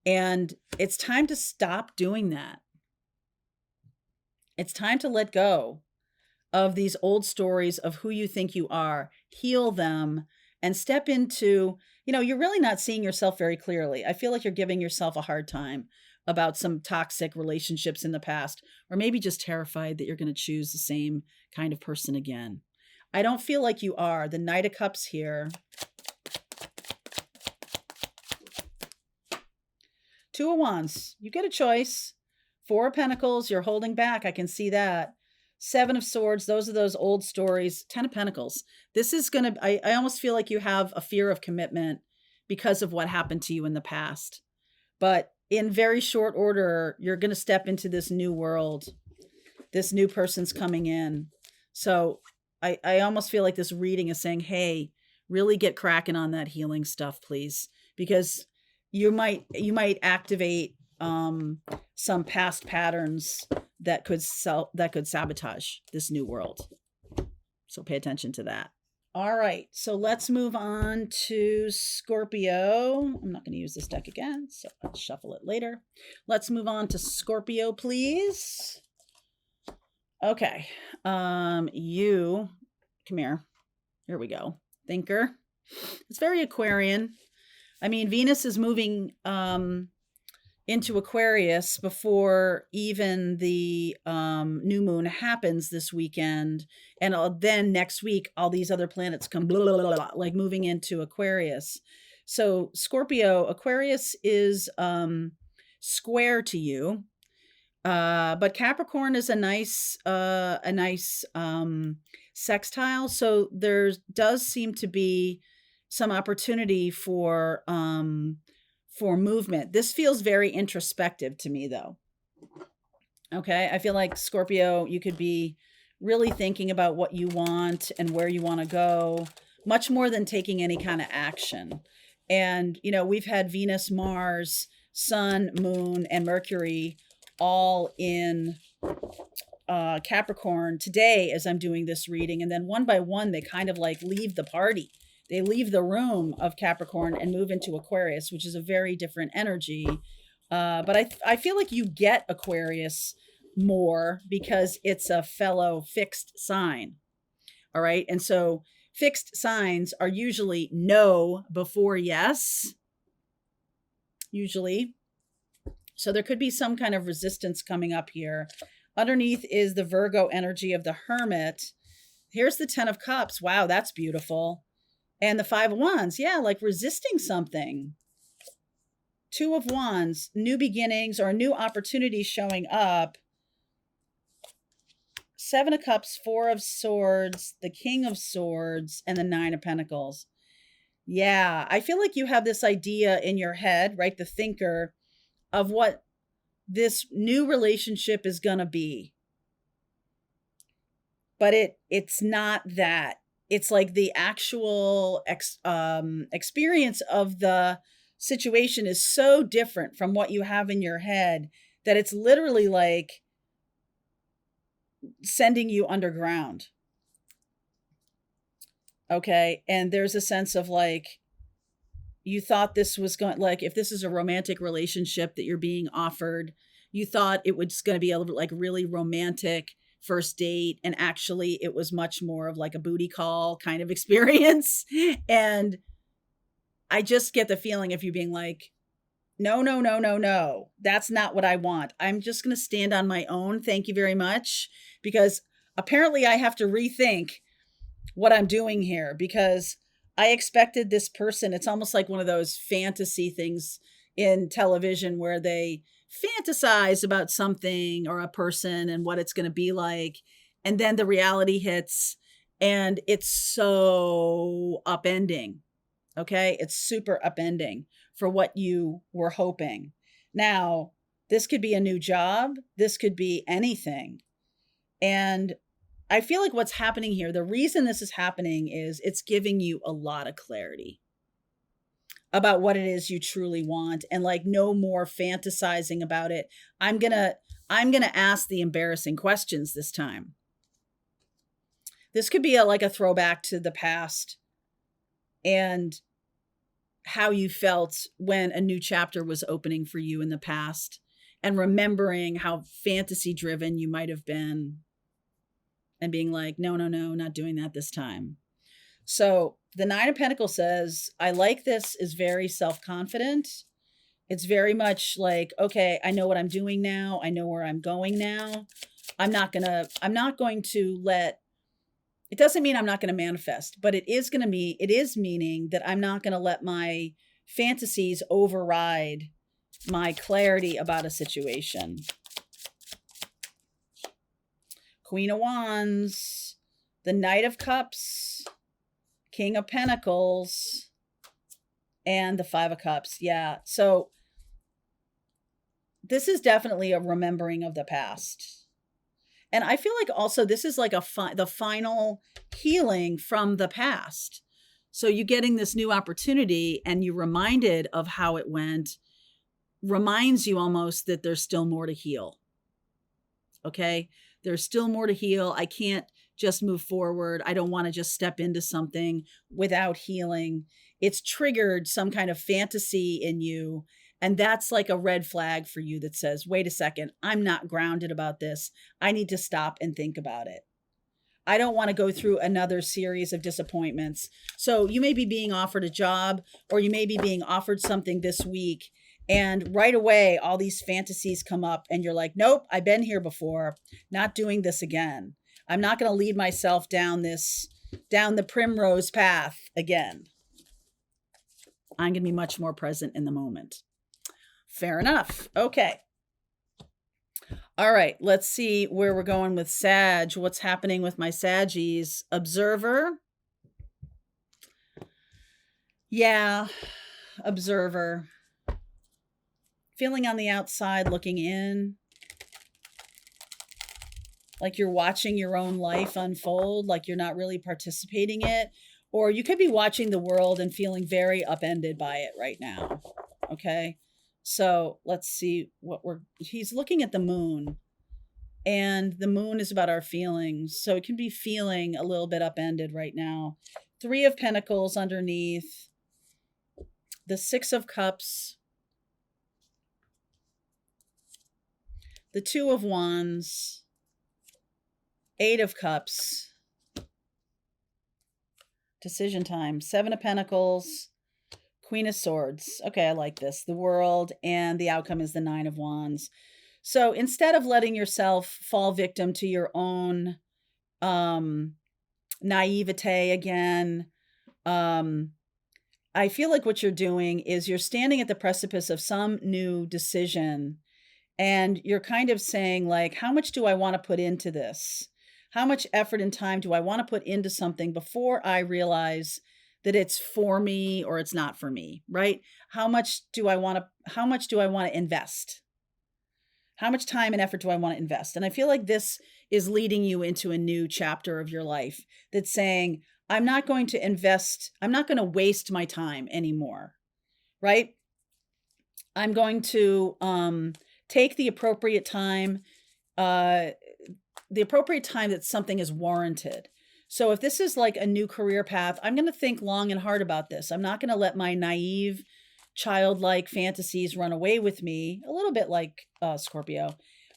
And it's time to stop doing that. It's time to let go of these old stories of who you think you are, heal them, and step into, you're really not seeing yourself very clearly. I feel like you're giving yourself a hard time about some toxic relationships in the past, or maybe just terrified that you're going to choose the same kind of person again. I don't feel like you are. The Knight of Cups here. Two of Wands. You get a choice. Four of Pentacles. You're holding back. I can see that. Seven of Swords. Those are those old stories. 10 of Pentacles. This is going to, I almost feel like you have a fear of commitment because of what happened to you in the past. But in very short order, you're going to step into this new world. This new person's coming in. So I almost feel like this reading is saying, hey, really get cracking on that healing stuff, please. Because you might activate some past patterns that could sabotage this new world. So pay attention to that. All right, so let's move on to Scorpio. I'm not going to use this deck again, so I'll shuffle it later. Let's move on to Scorpio, please. Okay, you, come here. Here we go. Thinker. It's very Aquarian. I mean, Venus is moving into Aquarius before even the new moon happens this weekend. And then next week, all these other planets come blah, blah, blah, blah, like moving into Aquarius. So Scorpio, Aquarius is square to you. But Capricorn is a nice sextile. So there does seem to be some opportunity for movement. This feels very introspective to me, though. Okay, I feel like Scorpio, you could be really thinking about what you want and where you want to go, much more than taking any kind of action. And, we've had Venus, Mars, Sun, Moon, and Mercury all in Capricorn today as I'm doing this reading. And then one by one, they kind of like leave the party. They leave the room of Capricorn and move into Aquarius, which is a very different energy. But I feel like you get Aquarius more because it's a fellow fixed sign. All right. And so fixed signs are usually no before yes. Usually. So there could be some kind of resistance coming up here. Underneath is the Virgo energy of the Hermit. Here's the 10 of Cups. Wow, that's beautiful. And the 5 of Wands. Yeah, like resisting something. 2 of Wands, new beginnings or new opportunities showing up. 7 of Cups, 4 of Swords, the King of Swords, and the 9 of Pentacles. Yeah, I feel like you have this idea in your head, right? The thinker, of what this new relationship is going to be. But it's not that. It's like the actual experience of the situation is so different from what you have in your head that it's literally like sending you underground. Okay. And there's a sense of like, you thought this was going, like, if this is a romantic relationship that you're being offered, you thought it was going to be a like really romantic first date. And actually it was much more of like a booty call kind of experience. And I just get the feeling of you being like, no, that's not what I want. I'm just going to stand on my own. Thank you very much. Because apparently I have to rethink what I'm doing here, because I expected this person. It's almost like one of those fantasy things in television where they fantasize about something or a person and what it's going to be like. And then the reality hits and it's so upending. Okay. It's super upending for what you were hoping. Now, this could be a new job. This could be anything. And I feel like what's happening here, the reason this is happening is it's giving you a lot of clarity about what it is you truly want, and like no more fantasizing about it. I'm going to ask the embarrassing questions this time. This could be like a throwback to the past and how you felt when a new chapter was opening for you in the past, and remembering how fantasy driven you might have been and being like, no, not doing that this time. So the Nine of Pentacles says, I like this, is very self-confident. It's very much like, okay, I know what I'm doing now. I know where I'm going now. I'm not going to let, it doesn't mean I'm not going to manifest, but it is meaning that I'm not going to let my fantasies override my clarity about a situation. Queen of Wands, the Knight of Cups, King of Pentacles, and the Five of Cups. Yeah. So this is definitely a remembering of the past. And I feel like also this is like the final healing from the past. So you getting this new opportunity and you're reminded of how it went, reminds you almost that there's still more to heal. Okay? There's still more to heal. I can't just move forward. I don't want to just step into something without healing. It's triggered some kind of fantasy in you. And that's like a red flag for you that says, wait a second, I'm not grounded about this. I need to stop and think about it. I don't want to go through another series of disappointments. So you may be being offered a job, or you may be being offered something this week. And right away, all these fantasies come up and you're like, nope, I've been here before, not doing this again. I'm not going to lead myself down the primrose path again. I'm going to be much more present in the moment. Fair enough. Okay. All right. Let's see where we're going with Sag. What's happening with my Saggies? Observer. Yeah. Observer. Feeling on the outside, looking in. Like you're watching your own life unfold, like you're not really participating in it. Or you could be watching the world and feeling very upended by it right now. Okay. So let's see he's looking at the moon, and the moon is about our feelings. So it can be feeling a little bit upended right now. Three of Pentacles underneath, the Six of Cups, the Two of Wands, Eight of Cups, decision time, Seven of Pentacles, Queen of Swords. Okay, I like this. The World, and the outcome is the Nine of Wands. So instead of letting yourself fall victim to your own naivete again, I feel like what you're doing is you're standing at the precipice of some new decision, and you're kind of saying, like, how much do I want to put into this? How much effort and time do I want to put into something before I realize that it's for me or it's not for me, right? How much do I want to invest? How much time and effort do I want to invest? And I feel like this is leading you into a new chapter of your life that's saying, I'm not going to waste my time anymore, right? I'm going to take the appropriate time that something is warranted. So if this is like a new career path, I'm going to think long and hard about this. I'm not going to let my naive, childlike fantasies run away with me, a little bit like Scorpio.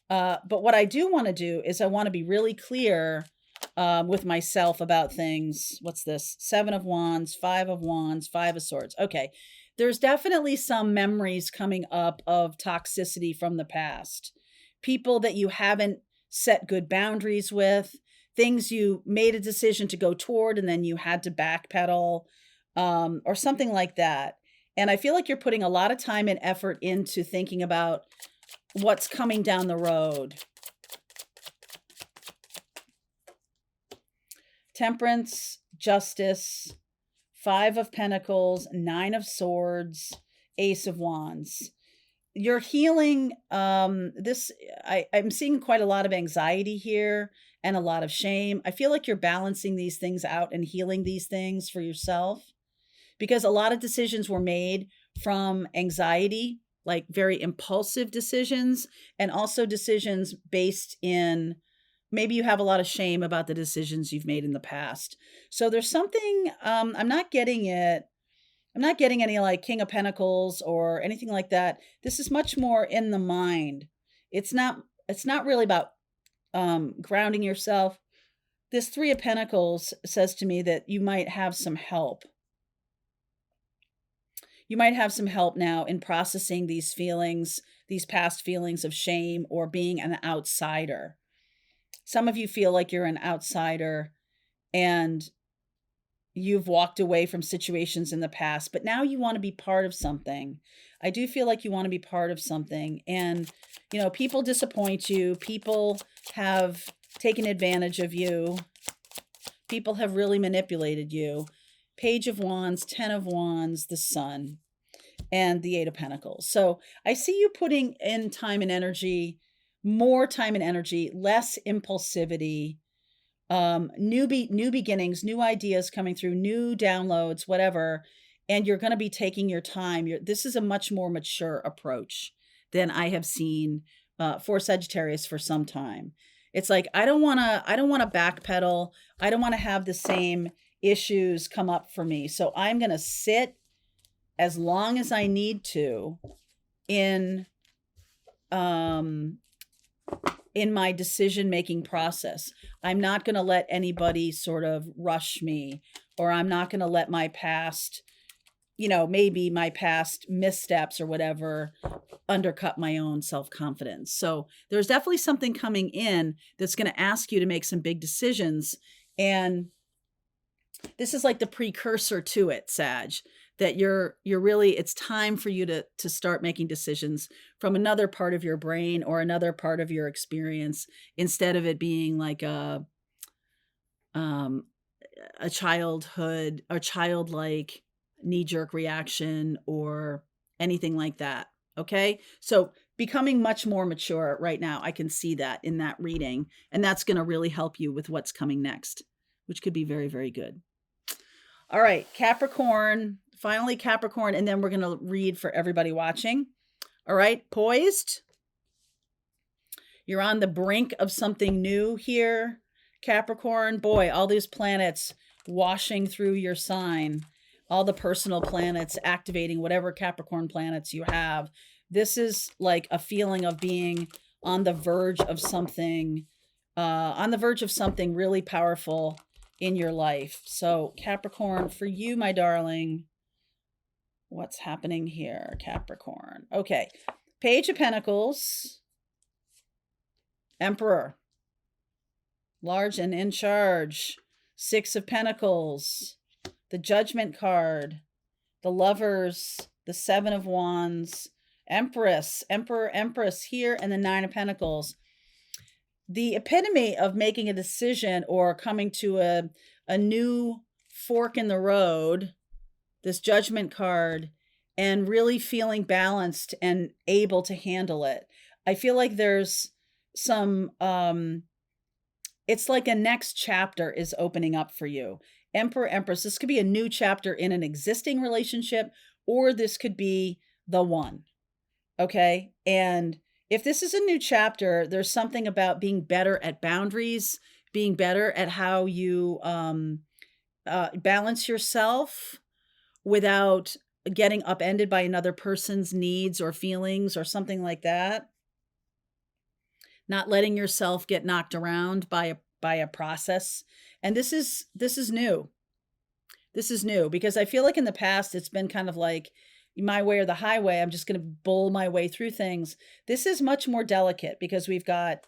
But what I do want to do is I want to be really clear with myself about things. What's this? Seven of Wands, Five of Wands, Five of Swords. Okay. There's definitely some memories coming up of toxicity from the past. People that you haven't set good boundaries with, things you made a decision to go toward and then you had to backpedal, or something like that. And I feel like you're putting a lot of time and effort into thinking about what's coming down the road. Temperance, Justice, Five of Pentacles, Nine of Swords, Ace of Wands. You're healing I'm seeing quite a lot of anxiety here and a lot of shame. I feel like you're balancing these things out and healing these things for yourself, because a lot of decisions were made from anxiety, like very impulsive decisions, and also decisions based in, maybe you have a lot of shame about the decisions you've made in the past. So there's something, I'm not getting any like King of Pentacles or anything like that. This is much more in the mind. It's not really about grounding yourself. this Three of Pentacles says to me that you might have some help. You might have some help now in processing these feelings, these past feelings of shame or being an outsider. Some of you feel like you're an outsider and you've walked away from situations in the past, but now you want to be part of something. I do feel like you want to be part of something. And, you know, people disappoint you. People have taken advantage of you. People have really manipulated you. Page of Wands, 10 of Wands, the Sun, and the Eight of Pentacles. So I see you putting in time and energy, more time and energy, less impulsivity, new beginnings, new ideas coming through, new downloads, whatever. And you're going to be taking your time. This is a much more mature approach than I have seen for Sagittarius for some time. It's like, I don't want to backpedal. I don't want to have the same issues come up for me. So I'm going to sit as long as I need to in my decision-making process. I'm not going to let anybody sort of rush me, or I'm not going to let my past, you know, maybe my past missteps or whatever undercut my own self-confidence. So there's definitely something coming in that's going to ask you to make some big decisions. And this is like the precursor to it, Sag, that you're really, it's time for you to start making decisions from another part of your brain or another part of your experience, instead of it being like a childhood or childlike knee-jerk reaction or anything like that. Okay. So becoming much more mature right now. I can see that in that reading, and that's going to really help you with what's coming next, which could be very, very good. All right, Capricorn, finally Capricorn, and then we're going to read for everybody watching. All right, poised. You're on the brink of something new here, Capricorn. Boy, all these planets washing through your sign, all the personal planets activating whatever Capricorn planets you have. This is like a feeling of being on the verge of something, really powerful in your life. So Capricorn, for you, my darling, what's happening here, Capricorn? Okay, Page of Pentacles, Emperor, large and in charge, Six of Pentacles, the Judgment card, the Lovers, the Seven of Wands, Empress, Emperor, Empress here, and the Nine of Pentacles. The epitome of making a decision or coming to a new fork in the road, this Judgment card, and really feeling balanced and able to handle it. I feel like there's some, it's like a next chapter is opening up for you. Emperor, Empress, this could be a new chapter in an existing relationship, or this could be the one. Okay. And if this is a new chapter, there's something about being better at boundaries, being better at how you balance yourself without getting upended by another person's needs or feelings or something like that. Not letting yourself get knocked around by a process. And this is new. This is new because I feel like in the past, it's been kind of like my way or the highway. I'm just going to bull my way through things. This is much more delicate because we've got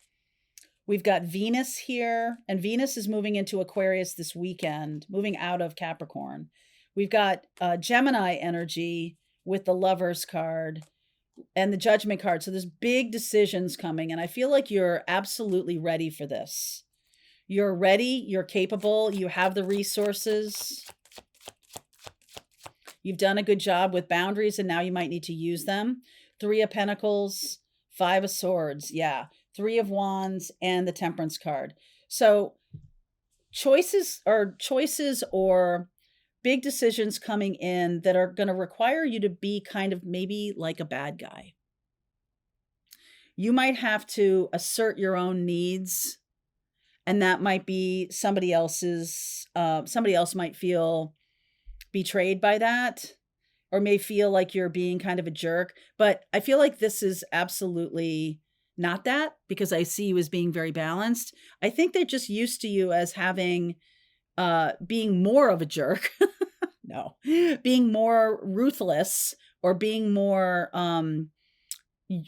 Venus here, and Venus is moving into Aquarius this weekend, moving out of Capricorn. We've got Gemini energy with the Lovers card and the Judgment card. So there's big decisions coming, and I feel like you're absolutely ready for this. You're ready, you're capable, you have the resources. You've done a good job with boundaries, and now you might need to use them. Three of Pentacles, Five of Swords, yeah. Three of Wands, and the Temperance card. So choices or big decisions coming in that are going to require you to be kind of maybe like a bad guy. You might have to assert your own needs, and that might be somebody else's, somebody else might feel betrayed by that, or may feel like you're being kind of a jerk. But I feel like this is absolutely not that, because I see you as being very balanced. I think they're just used to you as having, being more of a jerk. No, being more ruthless, or being more,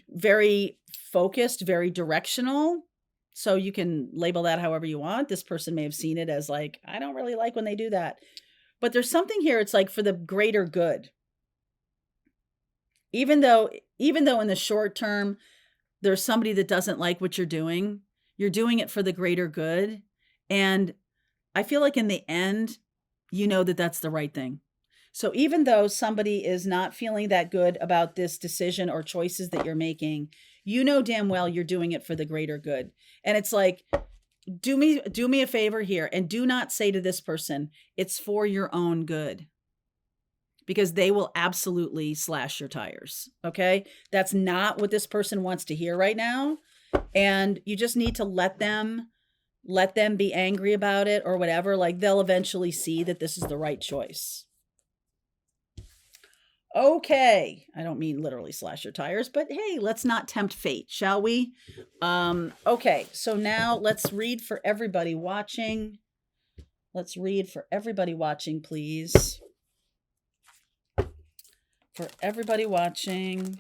very focused, very directional. So you can label that however you want. This person may have seen it as like, I don't really like when they do that. But there's something here, it's like for the greater good. Even though in the short term, there's somebody that doesn't like what you're doing it for the greater good. And I feel like in the end, you know that that's the right thing. So even though somebody is not feeling that good about this decision or choices that you're making, you know damn well you're doing it for the greater good. And it's like, do me a favor here, and do not say to this person, it's for your own good, because they will absolutely slash your tires. Okay. That's not what this person wants to hear right now. And you just need to let them be angry about it or whatever. Like, they'll eventually see that this is the right choice. Okay. I don't mean literally slash your tires, but hey, let's not tempt fate, shall we? Okay. So now let's read for everybody watching. Let's read for everybody watching, please. For everybody watching.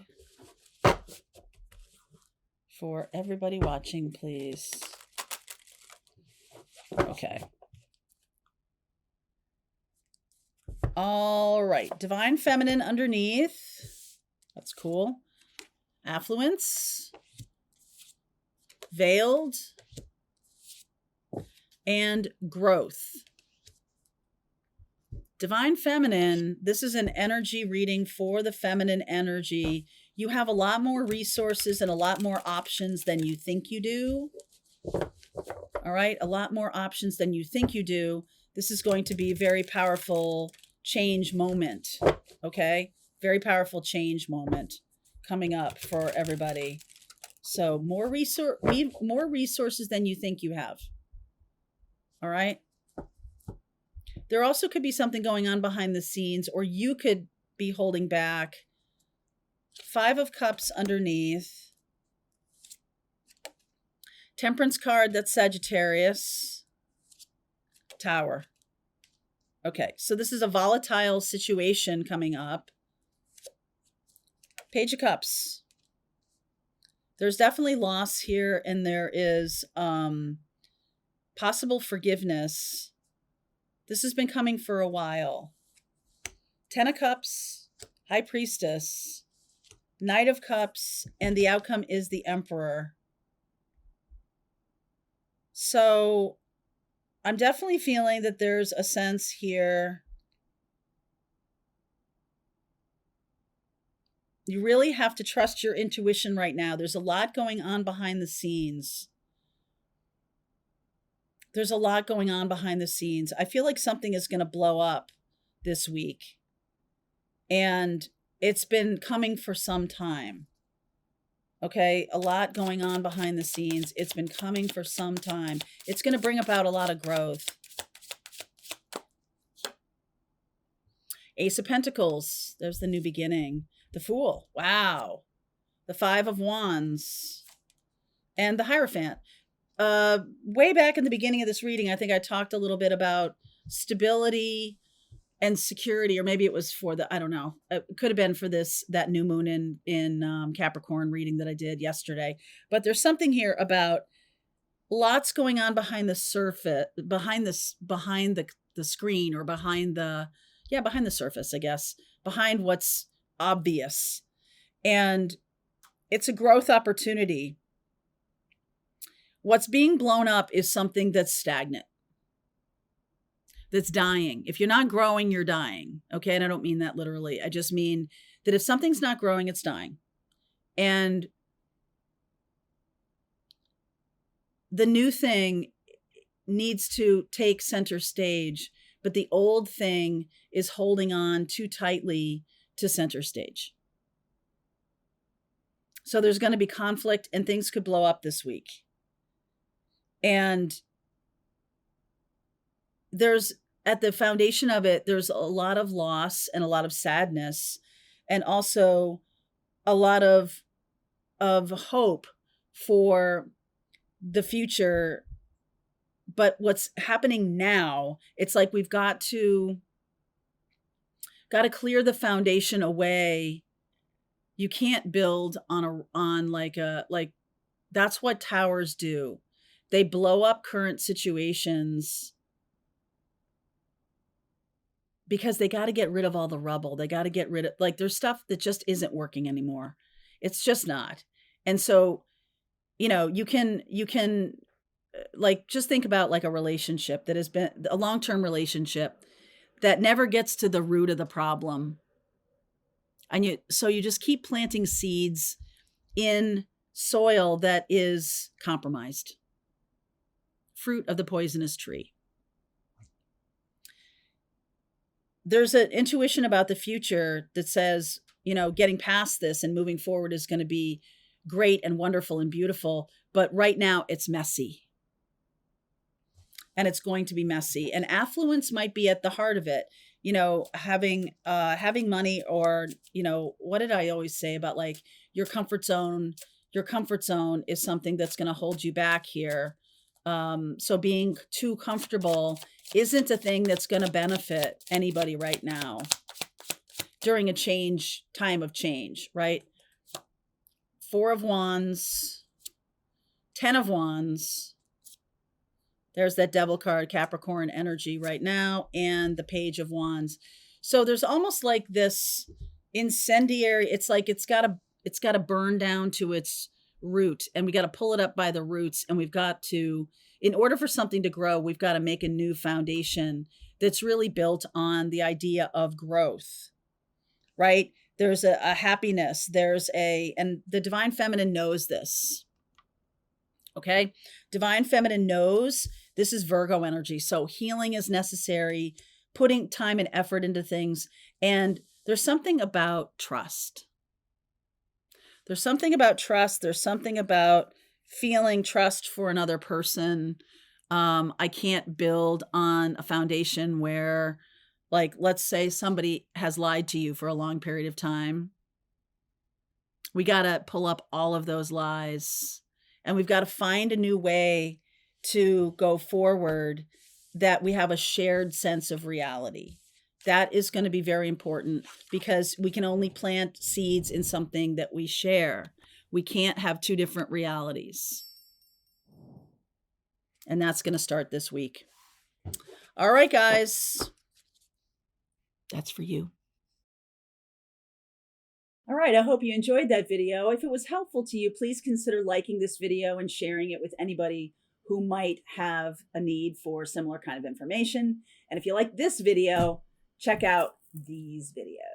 For everybody watching, please. Okay. All right. Divine Feminine underneath. That's cool. Affluence. Veiled. And growth. Divine Feminine, this is an energy reading for the feminine energy. You have a lot more resources and a lot more options than you think you do. All right, a lot more options than you think you do. This is going to be a very powerful change moment, okay? Very powerful change moment coming up for everybody. So more resources than you think you have. All right? There also could be something going on behind the scenes, or you could be holding back. 5 of Cups underneath. Temperance card, that's Sagittarius. Tower. Okay, so this is a volatile situation coming up. Page of Cups. There's definitely loss here, and there is possible forgiveness. This has been coming for a while. 10 of Cups, High Priestess, Knight of Cups, and the outcome is the Emperor. So I'm definitely feeling that there's a sense here. You really have to trust your intuition right now. There's a lot going on behind the scenes. There's a lot going on behind the scenes. I feel like something is going to blow up this week. And it's been coming for some time. Okay, a lot going on behind the scenes. It's been coming for some time. It's going to bring about a lot of growth. Ace of Pentacles. There's the new beginning. The Fool. Wow. The 5 of Wands. And the Hierophant. Way back in the beginning of this reading, I think I talked a little bit about stability and security, or maybe it was for the, I don't know. It could have been for that new moon in Capricorn reading that I did yesterday. But there's something here about lots going on behind the surface, behind the screen, or behind the surface, I guess, behind what's obvious. And it's a growth opportunity. What's being blown up is something that's stagnant, that's dying. If you're not growing, you're dying. Okay. And I don't mean that literally. I just mean that if something's not growing, it's dying. And the new thing needs to take center stage, but the old thing is holding on too tightly to center stage. So there's going to be conflict, and things could blow up this week. And there's, at the foundation of it, there's a lot of loss and a lot of sadness, and also a lot of hope for the future. But what's happening now, it's like we've got to clear the foundation away. You can't build on like that's what towers do. They blow up current situations because they got to get rid of all the rubble. They got to get rid of, like, there's stuff that just isn't working anymore. It's just not. And so, you can like, just think about like a relationship that has been a long-term relationship that never gets to the root of the problem. And you just keep planting seeds in soil that is compromised. Fruit of the poisonous tree. There's an intuition about the future that says, getting past this and moving forward is going to be great and wonderful and beautiful. But right now it's messy. And it's going to be messy. And affluence might be at the heart of it. Having money, or, what did I always say about like your comfort zone? Your comfort zone is something that's going to hold you back here. So being too comfortable isn't a thing that's going to benefit anybody right now during a time of change, right? 4 of Wands, 10 of Wands. There's that Devil card, Capricorn energy right now, and the Page of Wands. So there's almost like this incendiary, it's like it's got to burn down to its root, and we got to pull it up by the roots, and we've got to, in order for something to grow, we've got to make a new foundation that's really built on the idea of growth, right? There's a happiness, and the Divine Feminine knows this. Okay. Divine Feminine knows this is Virgo energy. So healing is necessary, putting time and effort into things. And there's something about trust. There's something about trust. There's something about feeling trust for another person. I can't build on a foundation where, like, let's say somebody has lied to you for a long period of time. We got to pull up all of those lies. And we've got to find a new way to go forward that we have a shared sense of reality. That is going to be very important, because we can only plant seeds in something that we share. We can't have 2 different realities. And that's going to start this week. All right, guys. That's for you. All right, I hope you enjoyed that video. If it was helpful to you, please consider liking this video and sharing it with anybody who might have a need for similar kind of information. And if you like this video, check out these videos.